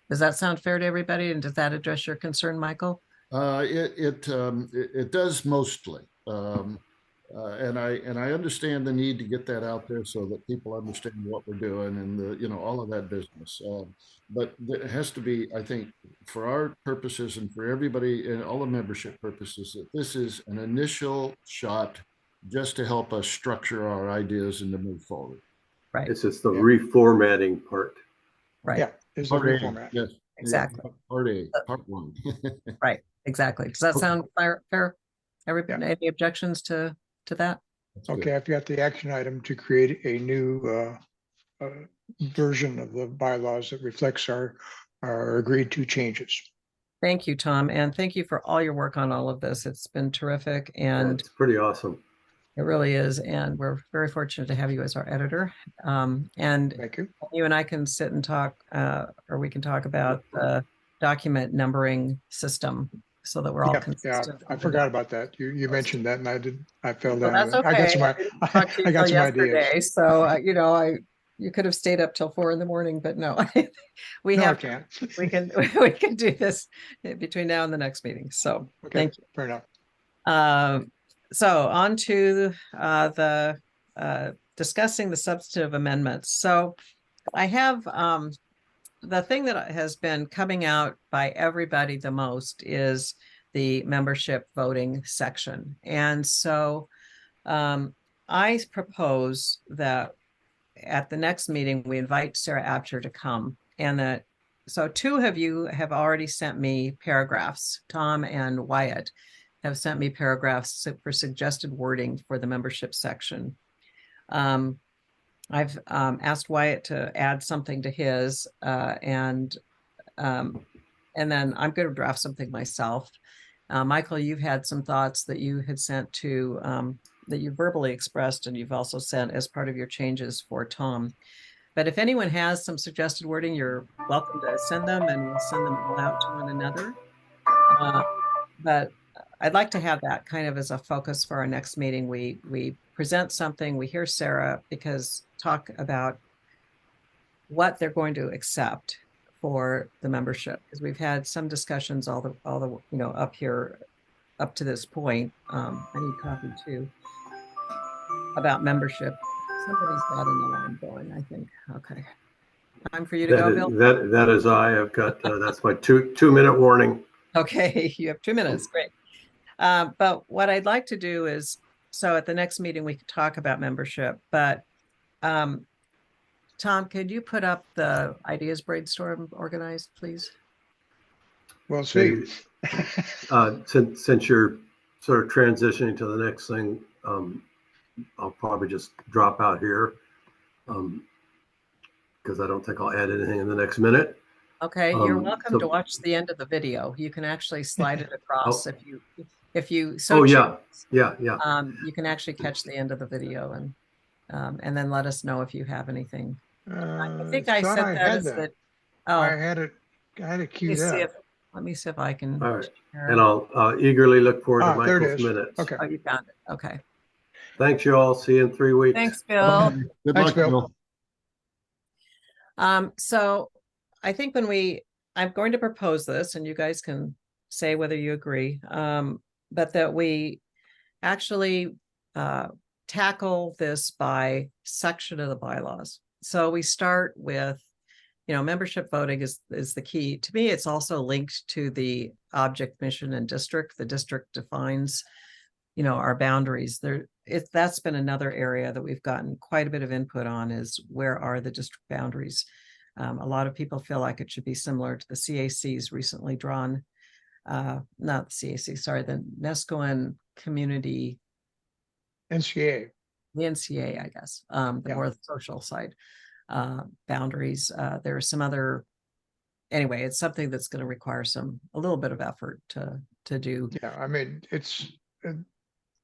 Does that sound fair to everybody? And does that address your concern, Michael? It does mostly, and I understand the need to get that out there so that people understand what we're doing and all of that business. But it has to be, I think, for our purposes and for everybody and all the membership purposes, that this is an initial shot just to help us structure our ideas and to move forward. Right. This is the reformatting part. Right. Yeah, is the Part A, reformat. yes, Exactly. Yeah, part A, part one. Right. Exactly. Does that Okay. sound fair? Everybody, any objections to that? That's good. Okay, I've got the action item to create a new version of the bylaws that reflects our agreed to changes. Thank you, Tom, and thank you for all your work on all of this. It's been terrific, and It's pretty awesome. it really is. And we're very fortunate to have you as our editor. And Thank you. you and I can sit and talk, or we can talk about the document numbering system so that we're all Yeah, consistent. I forgot about that. You mentioned that, and I fell Well, down. that's okay. I got some Talked to you I got till some ideas. yesterday, so you could have stayed up till 4 a.m, but no, we No, I have can't. we can do this between now and the next meeting. So Okay, thank you. fair enough. So on to the discussing the substantive amendments. So I have the thing that has been coming out by everybody the most is the membership voting section. And so I propose that at the next meeting, we invite Sarah Abcher to come, and that, so 2 of you have already sent me paragraphs. Tom and Wyatt have sent me paragraphs for suggested wording for the membership section. I've asked Wyatt to add something to his, and then I'm going to draft something myself. Michael, you've had some thoughts that you had sent to, that you verbally expressed, and you've also sent as part of your changes for Tom. But if anyone has some suggested wording, you're welcome to send them, and we'll send them all out to one another. But I'd like to have that kind of as a focus for our next meeting. We present something, we hear Sarah, because talk about what they're going to accept for the membership, because we've had some discussions all the up here up to this point. I need coffee too, about membership. Somebody's got an alarm going, I think. Okay, time for you to go, Bill. That is I've got that's my 2-minute warning. Okay, you have 2 minutes. Great. But what I'd like to do is, so at the next meeting we could talk about membership, but Tom, could you put up the ideas brainstorm organized, please? Well, see, Since you're sort of transitioning to the next thing, I'll probably just drop out here because I don't think I'll add anything in the next minute. Okay, you're welcome to watch the end of the video. You can actually slide it across if you so yeah. you can actually catch the end of the video, and then let us know if you have anything. I think I said that as that. Oh, I had it queued up. Let me see if I can. All right, and I'll eagerly look forward to Michael's minutes. Okay. Oh, you found it. Okay. Thanks, you all. See you in 3 weeks. Thanks, Bill. Good Thanks, luck, Bill. So I think when we I'm going to propose this, and you guys can say whether you agree, but that we actually tackle this by section of the bylaws. So we start with, membership voting is the key. To me, it's also linked to the object, mission, and district. The district defines, our boundaries. That's been another area that we've gotten quite a bit of input on, is where are the district boundaries? A lot of people feel like it should be similar to the CAC's recently drawn, not the CAC, sorry, the Nescoan Community, NCA. the NCA, I guess, the more social side boundaries. There are some other, anyway, it's something that's going to require a little bit of effort to do. Yeah, I mean, it's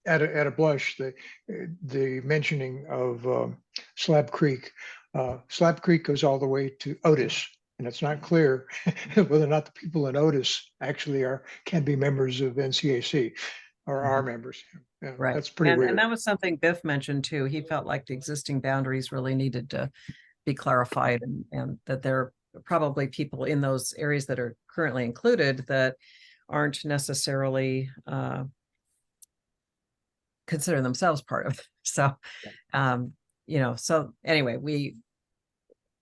at a blush, the mentioning of Slab Creek. Slab Creek goes all the way to Otis, and it's not clear whether or not the people in Otis actually can be members of NCAC or are members. Yeah, Right. that's pretty weird. And that was something Biff mentioned too. He felt like the existing boundaries really needed to be clarified, and that there are probably people in those areas that are currently included that aren't necessarily consider themselves part of it. So, so anyway,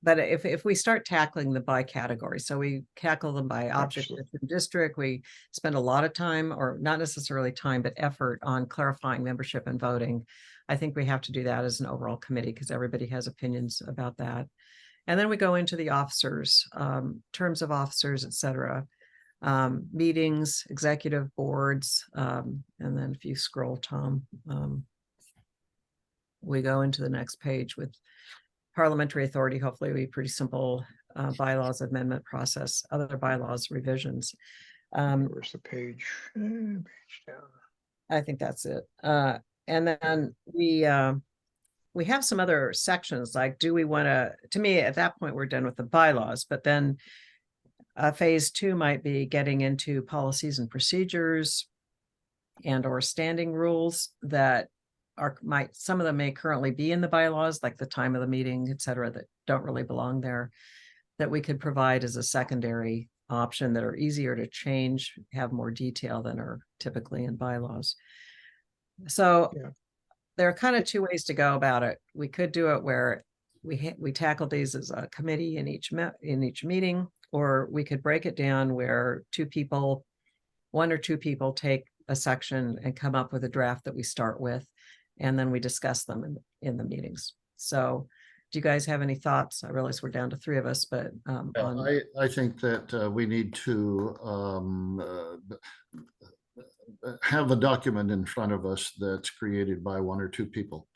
but if we start tackling them by category, so we tackle them by object, mission, district, we spend a lot of time, or not necessarily time, but effort on clarifying membership and voting. I think we have to do that as an overall committee, because everybody has opinions about that. And then we go into the officers, terms of officers, et cetera, meetings, executive boards, and then if you scroll, Tom, we go into the next page with parliamentary authority. Hopefully it'll be pretty simple. Bylaws amendment process, other bylaws revisions. Where's the page? Page down. I think that's it. And then we have some other sections, like, do we want to me, at that point, we're done with the bylaws, but then phase 2 might be getting into policies and procedures and or standing rules that some of them may currently be in the bylaws, like the time of the meeting, et cetera, that don't really belong there, that we could provide as a secondary option, that are easier to change, have more detail than are typically in bylaws. So there are kind of 2 ways to go about it. We could do it where we tackle these as a committee in each meeting, or we could break it down where 1 or 2 people take a section and come up with a draft that we start with, and then we discuss them in the meetings. So do you guys have any thoughts? I realize we're down to 3 of us, but I think that we need to have a document in front of us that's created by 1 or 2 people,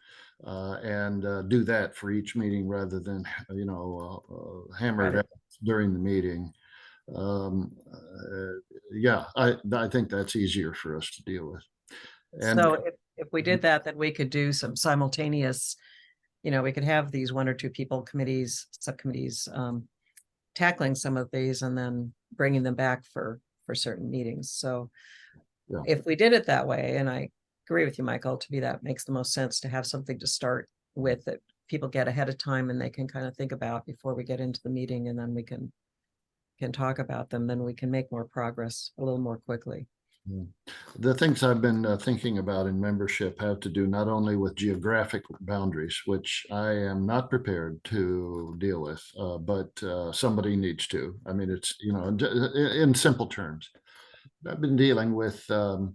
and do that for each meeting, rather than hammer it out during the meeting. I think that's easier for us to deal with. And so if we did that, then we could do some simultaneous, we could have these 1 or 2 people, subcommittees, tackling some of these and then bringing them back for certain meetings. So if we did it that way, and I agree with you, Michael, to me, that makes the most sense, to have something to start with that people get ahead of time and they can kind of think about before we get into the meeting, and then we can talk about them, then we can make more progress a little more quickly. The things I've been thinking about in membership have to do not only with geographic boundaries, which I am not prepared to deal with, but somebody needs to. I mean, it's, in simple terms, I've been dealing with, the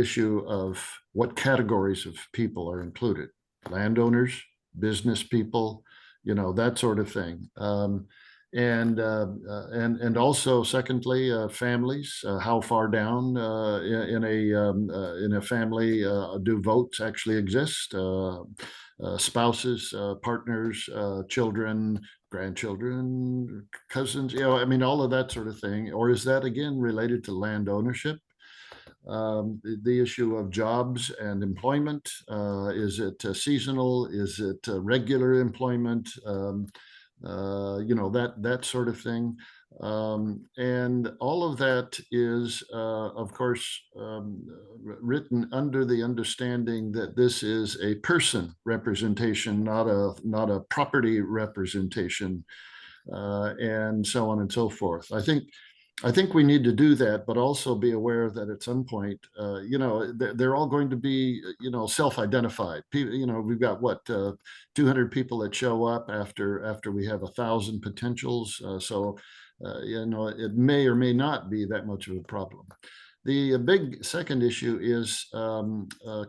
issue of what categories of people are included: landowners, business people, that sort of thing. And also, secondly, families. How far down in a family do votes actually exist? Spouses, partners, children, grandchildren, cousins. All of that sort of thing. Or is that again related to land ownership? The issue of jobs and employment. Is it seasonal? Is it regular employment? That sort of thing. And all of that is, of course, written under the understanding that this is a person representation, not a property representation. and so on and so forth. I think we need to do that, but also be aware that at some point, they're all going to be, self-identified. People, we've got what 200 people that show up after we have 1,000 potentials. It may or may not be that much of a problem. The big second issue is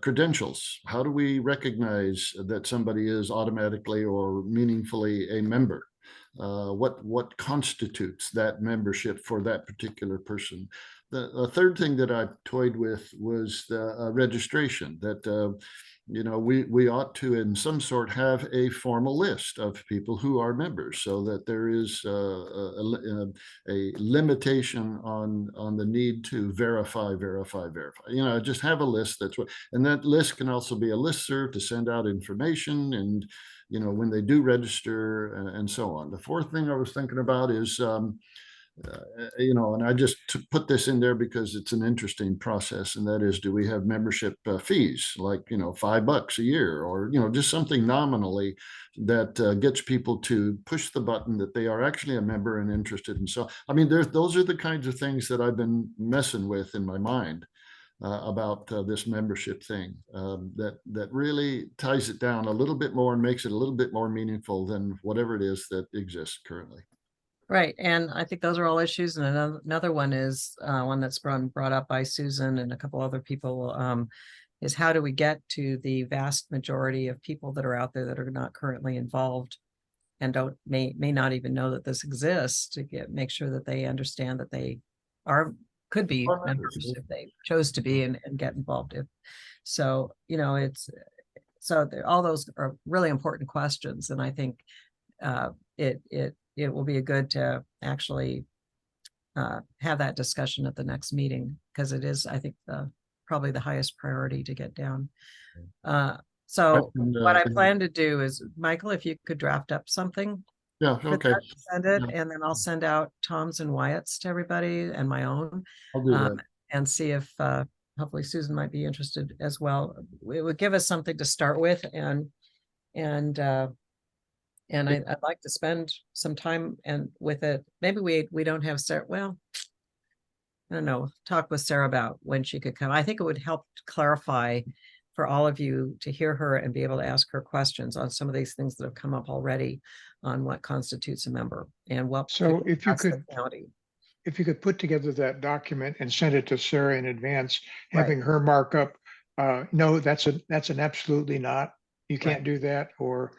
credentials. How do we recognize that somebody is automatically or meaningfully a member? What constitutes that membership for that particular person? The third thing that I toyed with was the registration. That we ought to, in some sort, have a formal list of people who are members, so that there is a limitation on the need to verify. Just have a list. And that list can also be a listserv to send out information, and when they do register, and so on. The fourth thing I was thinking about is and I just put this in there because it's an interesting process, and that is, do we have membership fees, like $5 a year, or just something nominally that gets people to push the button that they are actually a member and interested. And so, I mean, those are the kinds of things that I've been messing with in my mind about this membership thing, that really ties it down a little bit more and makes it a little bit more meaningful than whatever it is that exists currently. Right. And I think those are all issues. And another one is one that's brought up by Susan and a couple other people, is how do we get to the vast majority of people that are out there that are not currently involved and may not even know that this exists, to make sure that they understand that they could be members if they chose to be, and get involved. All those are really important questions. And I think it will be good to actually have that discussion at the next meeting, because it is, I think, probably the highest priority to get down. What I plan to do is, Michael, if you could draft up something. Yeah, okay. Send it, and then I'll send out Tom's and Wyatt's to everybody, and my own. I'll do that. And see if hopefully Susan might be interested as well. It would give us something to start with, and I'd like to spend some time with it. Maybe we don't have Sarah. Well, I don't know. Talk with Sarah about when she could come. I think it would help clarify for all of you to hear her and be able to ask her questions on some of these things that have come up already on what constitutes a member and what. So if you could put together that document and send it to Sarah in advance, having her mark up, no, that's an absolutely not. You can't do that, or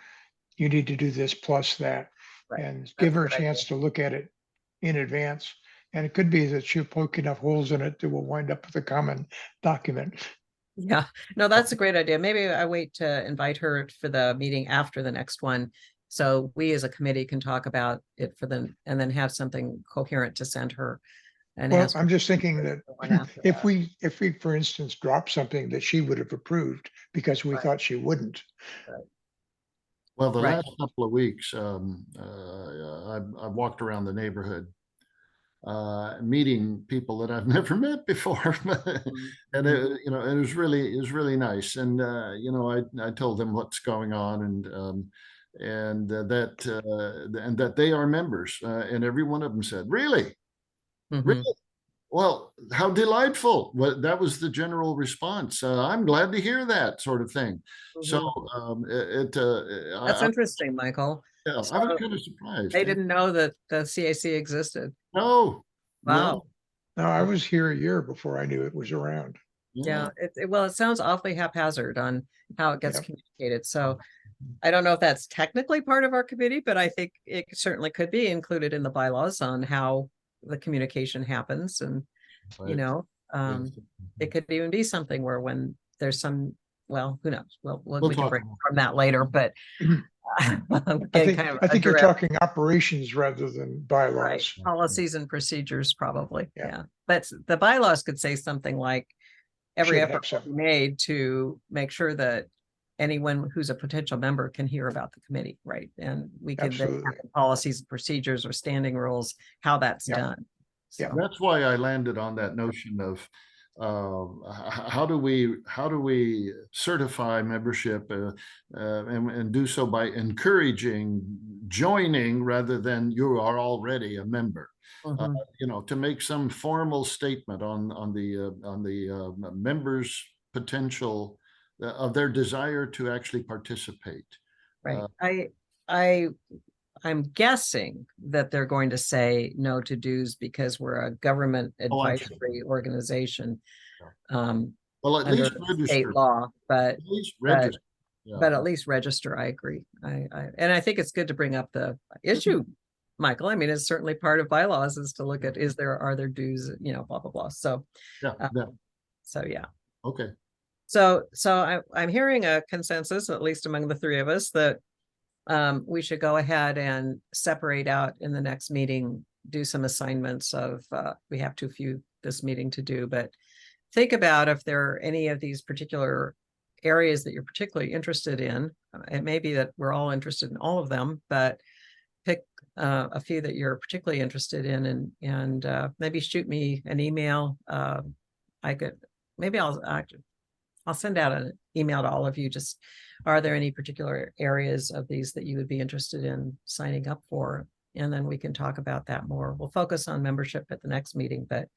you need to do this plus that, and give her a chance to look at it in advance. And it could be that she'll poke enough holes in it that we'll wind up with a common document. Yeah, no, that's a great idea. Maybe I wait to invite her for the meeting after the next one, so we as a committee can talk about it and then have something coherent to send her. And well, I'm just thinking that if we, for instance, drop something that she would have approved because we thought she wouldn't. Well, the last couple of weeks, I've walked around the neighborhood, meeting people that I've never met before, and it was really nice. And I told them what's going on, and that they are members, and every one of them said, "Really, really? Well, how delightful!" Well, that was the general response. I'm glad to hear that, sort of thing. So that's interesting, Michael. Yeah, so I was kind of surprised. They didn't know that the CAC existed. No. Wow. No, I was here a year before I knew it was around. Yeah. It sounds awfully haphazard on how it gets communicated. So I don't know if that's technically part of our committee, but I think it certainly could be included in the bylaws on how the communication happens. And, it could even be something where when there's some, well, who knows? We can break from that later, but I think you're talking operations rather than bylaws. Right. Policies and procedures, probably. Yeah. But the bylaws could say something like every effort should be made to make sure that anyone who's a potential member can hear about the committee, right? And we can then have policies and procedures or standing rules, how that's done. So. Yeah, that's why I landed on that notion of how do we certify membership and do so by encouraging joining rather than you are already a member. To make some formal statement on the members' potential of their desire to actually participate. Right. I'm guessing that they're going to say no to dues because we're a government advisory organization. Well, at under least register. State law, but at least register. But at least register. I agree. And I think it's good to bring up the issue, Michael. I mean, it's certainly part of bylaws is to look at are there dues, blah blah blah. So yeah. Okay. So I'm hearing a consensus, at least among the three of us, that we should go ahead and separate out in the next meeting, do some assignments of we have too few this meeting to do, but think about if there are any of these particular areas that you're particularly interested in. It may be that we're all interested in all of them, but pick a few that you're particularly interested in and maybe shoot me an email. I'll send out an email to all of you. Just, are there any particular areas of these that you would be interested in signing up for? And then we can talk about that more. We'll focus on membership at the next meeting, but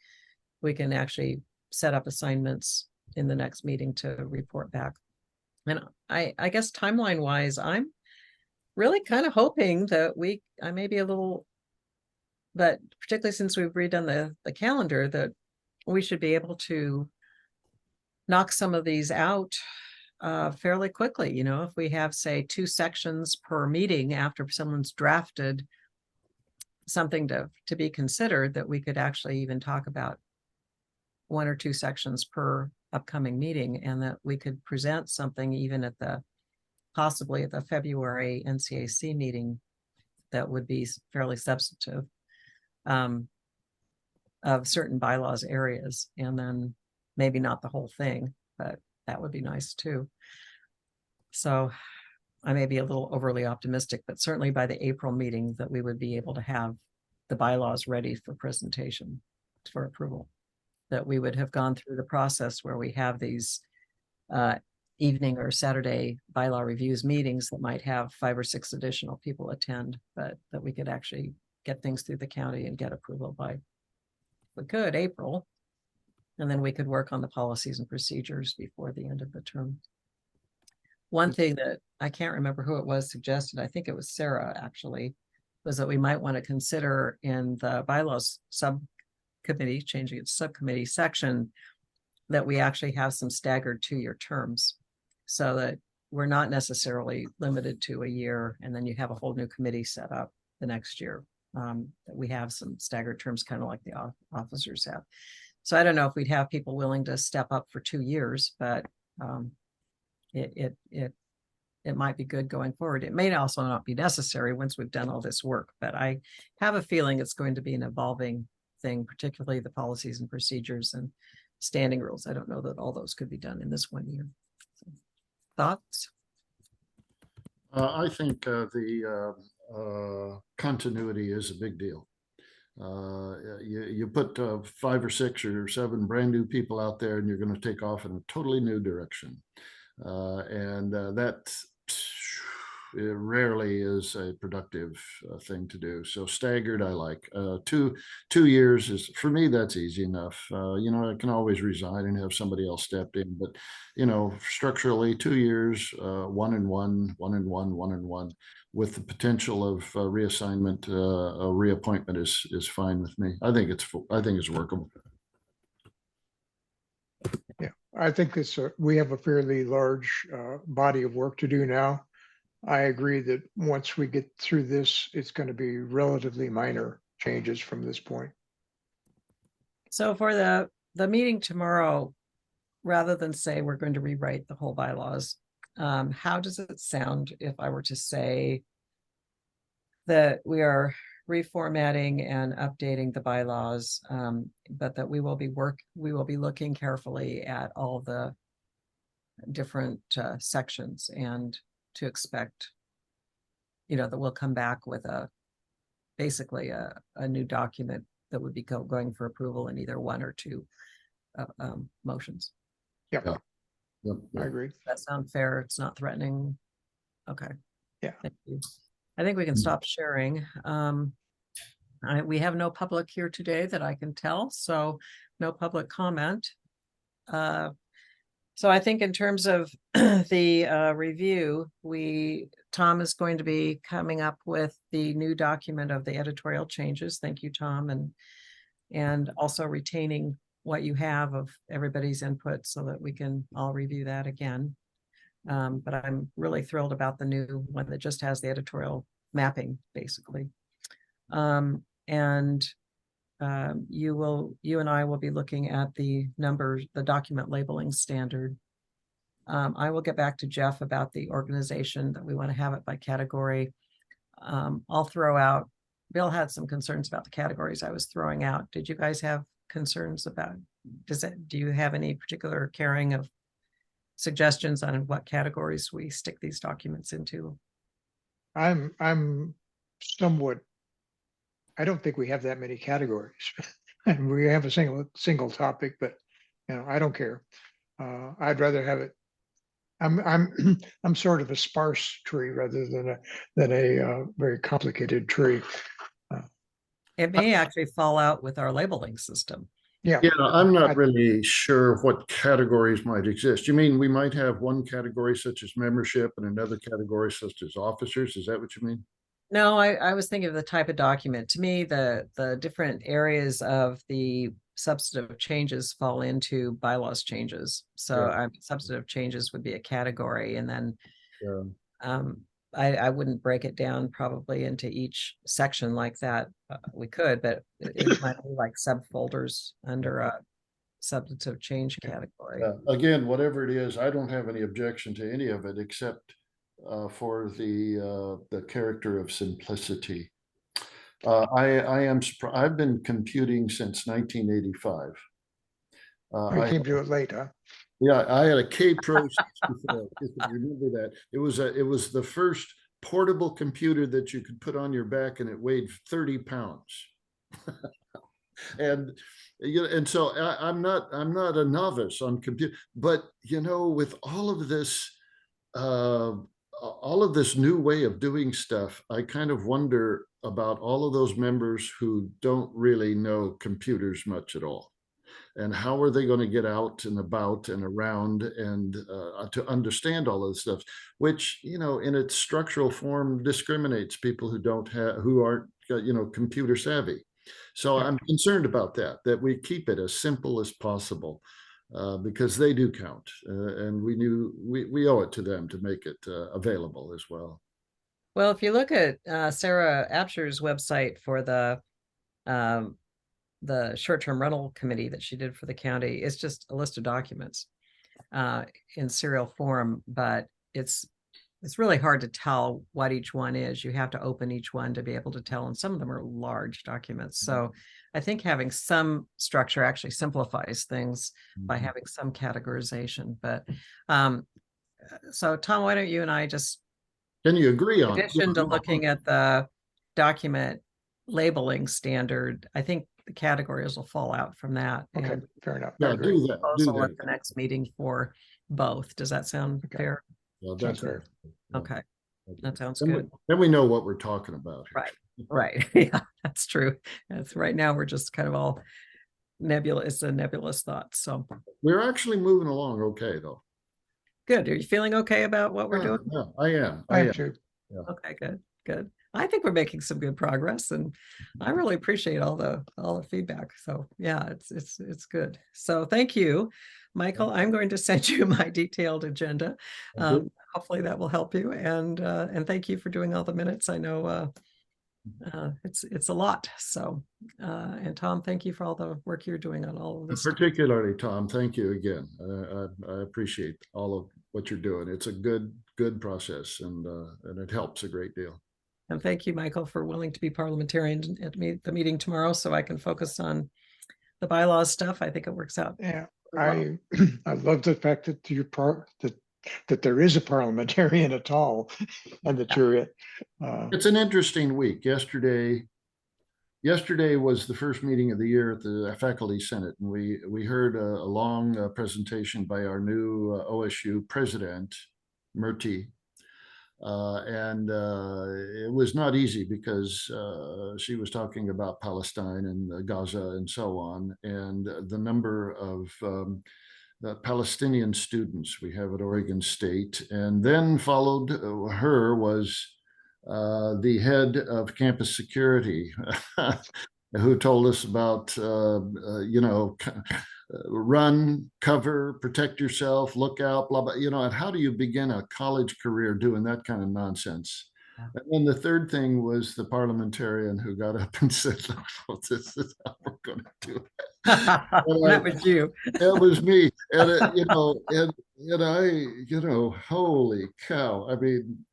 we can actually set up assignments in the next meeting to report back. And I guess timeline wise, I'm really kind of hoping that I may be a little, but particularly since we've redone the calendar, that we should be able to knock some of these out fairly quickly. If we have, say, 2 sections per meeting after someone's drafted something to be considered, that we could actually even talk about 1 or 2 sections per upcoming meeting, and that we could present something even possibly at the February NCAC meeting that would be fairly substantive of certain bylaws areas, and then maybe not the whole thing, but that would be nice too. So I may be a little overly optimistic, but certainly by the April meeting that we would be able to have the bylaws ready for presentation for approval, that we would have gone through the process where we have these evening or Saturday bylaw reviews meetings that might have 5 or 6 additional people attend, but that we could actually get things through the county and get approval by, if we could, April. And then we could work on the policies and procedures before the end of the term. One thing that I can't remember who it was suggested, I think it was Sarah actually, was that we might want to consider in the bylaws subcommittee, changing its subcommittee section, that we actually have some staggered 2-year terms, so that we're not necessarily limited to a year and then you have a whole new committee set up the next year. That we have some staggered terms, kind of like the officers have. So I don't know if we'd have people willing to step up for 2 years, but it might be good going forward. It may also not be necessary once we've done all this work, but I have a feeling it's going to be an evolving thing, particularly the policies and procedures and standing rules. I don't know that all those could be done in this 1 year. So, thoughts? I think the continuity is a big deal. You put 5 or 6 or 7 brand new people out there and you're going to take off in a totally new direction. And that rarely is a productive thing to do. So staggered, I like. 2 years is, for me, that's easy enough. I can always resign and have somebody else step in, but structurally 2 years, 1 and 1, 1 and 1, 1 and 1, with the potential of reassignment, a reappointment is fine with me. I think it's workable. Yeah, I think we have a fairly large body of work to do now. I agree that once we get through this, it's going to be relatively minor changes from this point. So for the meeting tomorrow, rather than say we're going to rewrite the whole bylaws, how does it sound if I were to say that we are reformatting and updating the bylaws, but that we will be looking carefully at all the different sections, and to expect, that we'll come back with basically a new document that would be going for approval in either 1 or 2 motions. Yep, Yeah. Yep, I yep. agree. Does that sound fair? It's not threatening. Okay. Yeah. Thank you. I think we can stop sharing. We have no public here today that I can tell, so no public comment. So I think in terms of the review, Tom is going to be coming up with the new document of the editorial changes. Thank you, Tom, and also retaining what you have of everybody's input so that we can all review that again. But I'm really thrilled about the new one that just has the editorial mapping, basically. You and I will be looking at the numbers, the document labeling standard. I will get back to Jeff about the organization that we want to have it by category. I'll throw out, Bill had some concerns about the categories I was throwing out. Did you guys have concerns about, do you have any particular caring of suggestions on what categories we stick these documents into? I'm somewhat, I don't think we have that many categories. And we have a single topic, but I don't care. I'd rather have it. I'm sort of a sparse tree rather than a very complicated tree. It may actually fall out with our labeling system. Yeah. Yeah, I'm not really sure what categories might exist. You mean we might have one category such as membership and another category such as officers? Is that what you mean? No, I was thinking of the type of document. To me, the different areas of the substantive changes fall into bylaws changes. So substantive changes would be a category, and then I wouldn't break it down probably into each section like that. We could, but it might be like subfolders under a substantive change category. Again, whatever it is, I don't have any objection to any of it except for the character of simplicity. I've been computing since 1985. I came to it late, huh? Yeah, I had a K Pro 64. If you remember that. It was the first portable computer that you could put on your back, and it weighed 30 pounds. And so I'm not a novice on computer, but with all of this new way of doing stuff, I kind of wonder about all of those members who don't really know computers much at all. And how are they going to get out and about and around and to understand all of this stuff, which, in its structural form discriminates people who aren't, computer savvy. So I'm concerned about that we keep it as simple as possible because they do count. And we owe it to them to make it available as well. Well, if you look at Sarah Absher's website for the short-term rental committee that she did for the county, it's just a list of documents in serial form, but it's really hard to tell what each one is. You have to open each one to be able to tell, and some of them are large documents. So I think having some structure actually simplifies things by having some categorization. But so Tom, why don't you and I just, can you agree on, in addition to looking at the document labeling standard, I think the categories will fall out from that. Okay, and fair enough. Yeah, do that. Proposal at the next meeting for both. Does that sound fair? Well, Sounds fair. Okay, that sounds then good. Then we know what we're talking about here. Right. Yeah, that's true. That's right now we're just kind of all nebulous. It's a nebulous thought. So we're actually moving along okay, though. Good. Are you feeling okay about what we're doing? Yeah, I am. I am too. Yeah. Okay, good. I think we're making some good progress, and I really appreciate all the feedback. So yeah, it's good. So thank you, Michael. I'm going to send you my detailed agenda. Hopefully that will help you. And thank you for doing all the minutes. I know it's a lot. So and Tom, thank you for all the work you're doing on all of this. Particularly Tom, thank you again. I appreciate all of what you're doing. It's a good process, and it helps a great deal. And thank you, Michael, for willing to be parliamentarian at the meeting tomorrow, so I can focus on the bylaws stuff. I think it works out. Yeah, I love the fact that you're that there is a parliamentarian at all, and that you're it. It's an interesting week. Yesterday, Yesterday was the first meeting of the year at the Faculty Senate, and we heard a long presentation by our new OSU president, Murty. It was not easy because she was talking about Palestine and Gaza and so on, and the number of the Palestinian students we have at Oregon State. And then followed her was the head of campus security, who told us about, run, cover, protect yourself, look out, blah, blah, and how do you begin a college career doing that kind of nonsense? And then the third thing was the parliamentarian who got up and said, well, this is how we're going to do it. That was you. That was me. And holy cow. I mean,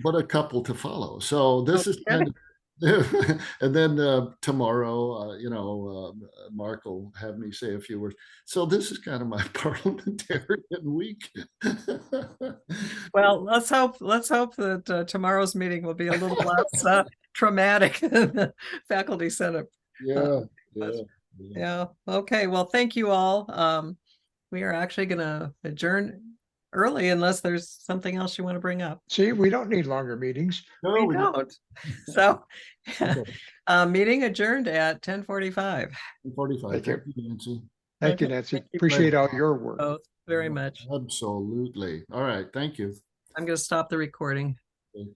what a couple to follow. So this is kind of, and then tomorrow, Mark will have me say a few words. So this is kind of my parliamentarian week. Well, let's hope that tomorrow's meeting will be a little less traumatic than the Faculty Senate. Yeah. Okay. Well, thank you all. We are actually going to adjourn early unless there's something else you want to bring up. See, we don't need longer meetings. No, We don't. So, meeting adjourned at 10:45. 45. Thank you. Thank you, Nancy. Thank you, Okay, Nancy. thank you Appreciate all both. your work. Both very much. Absolutely. All right. Thank you. I'm going to stop the recording. Okay.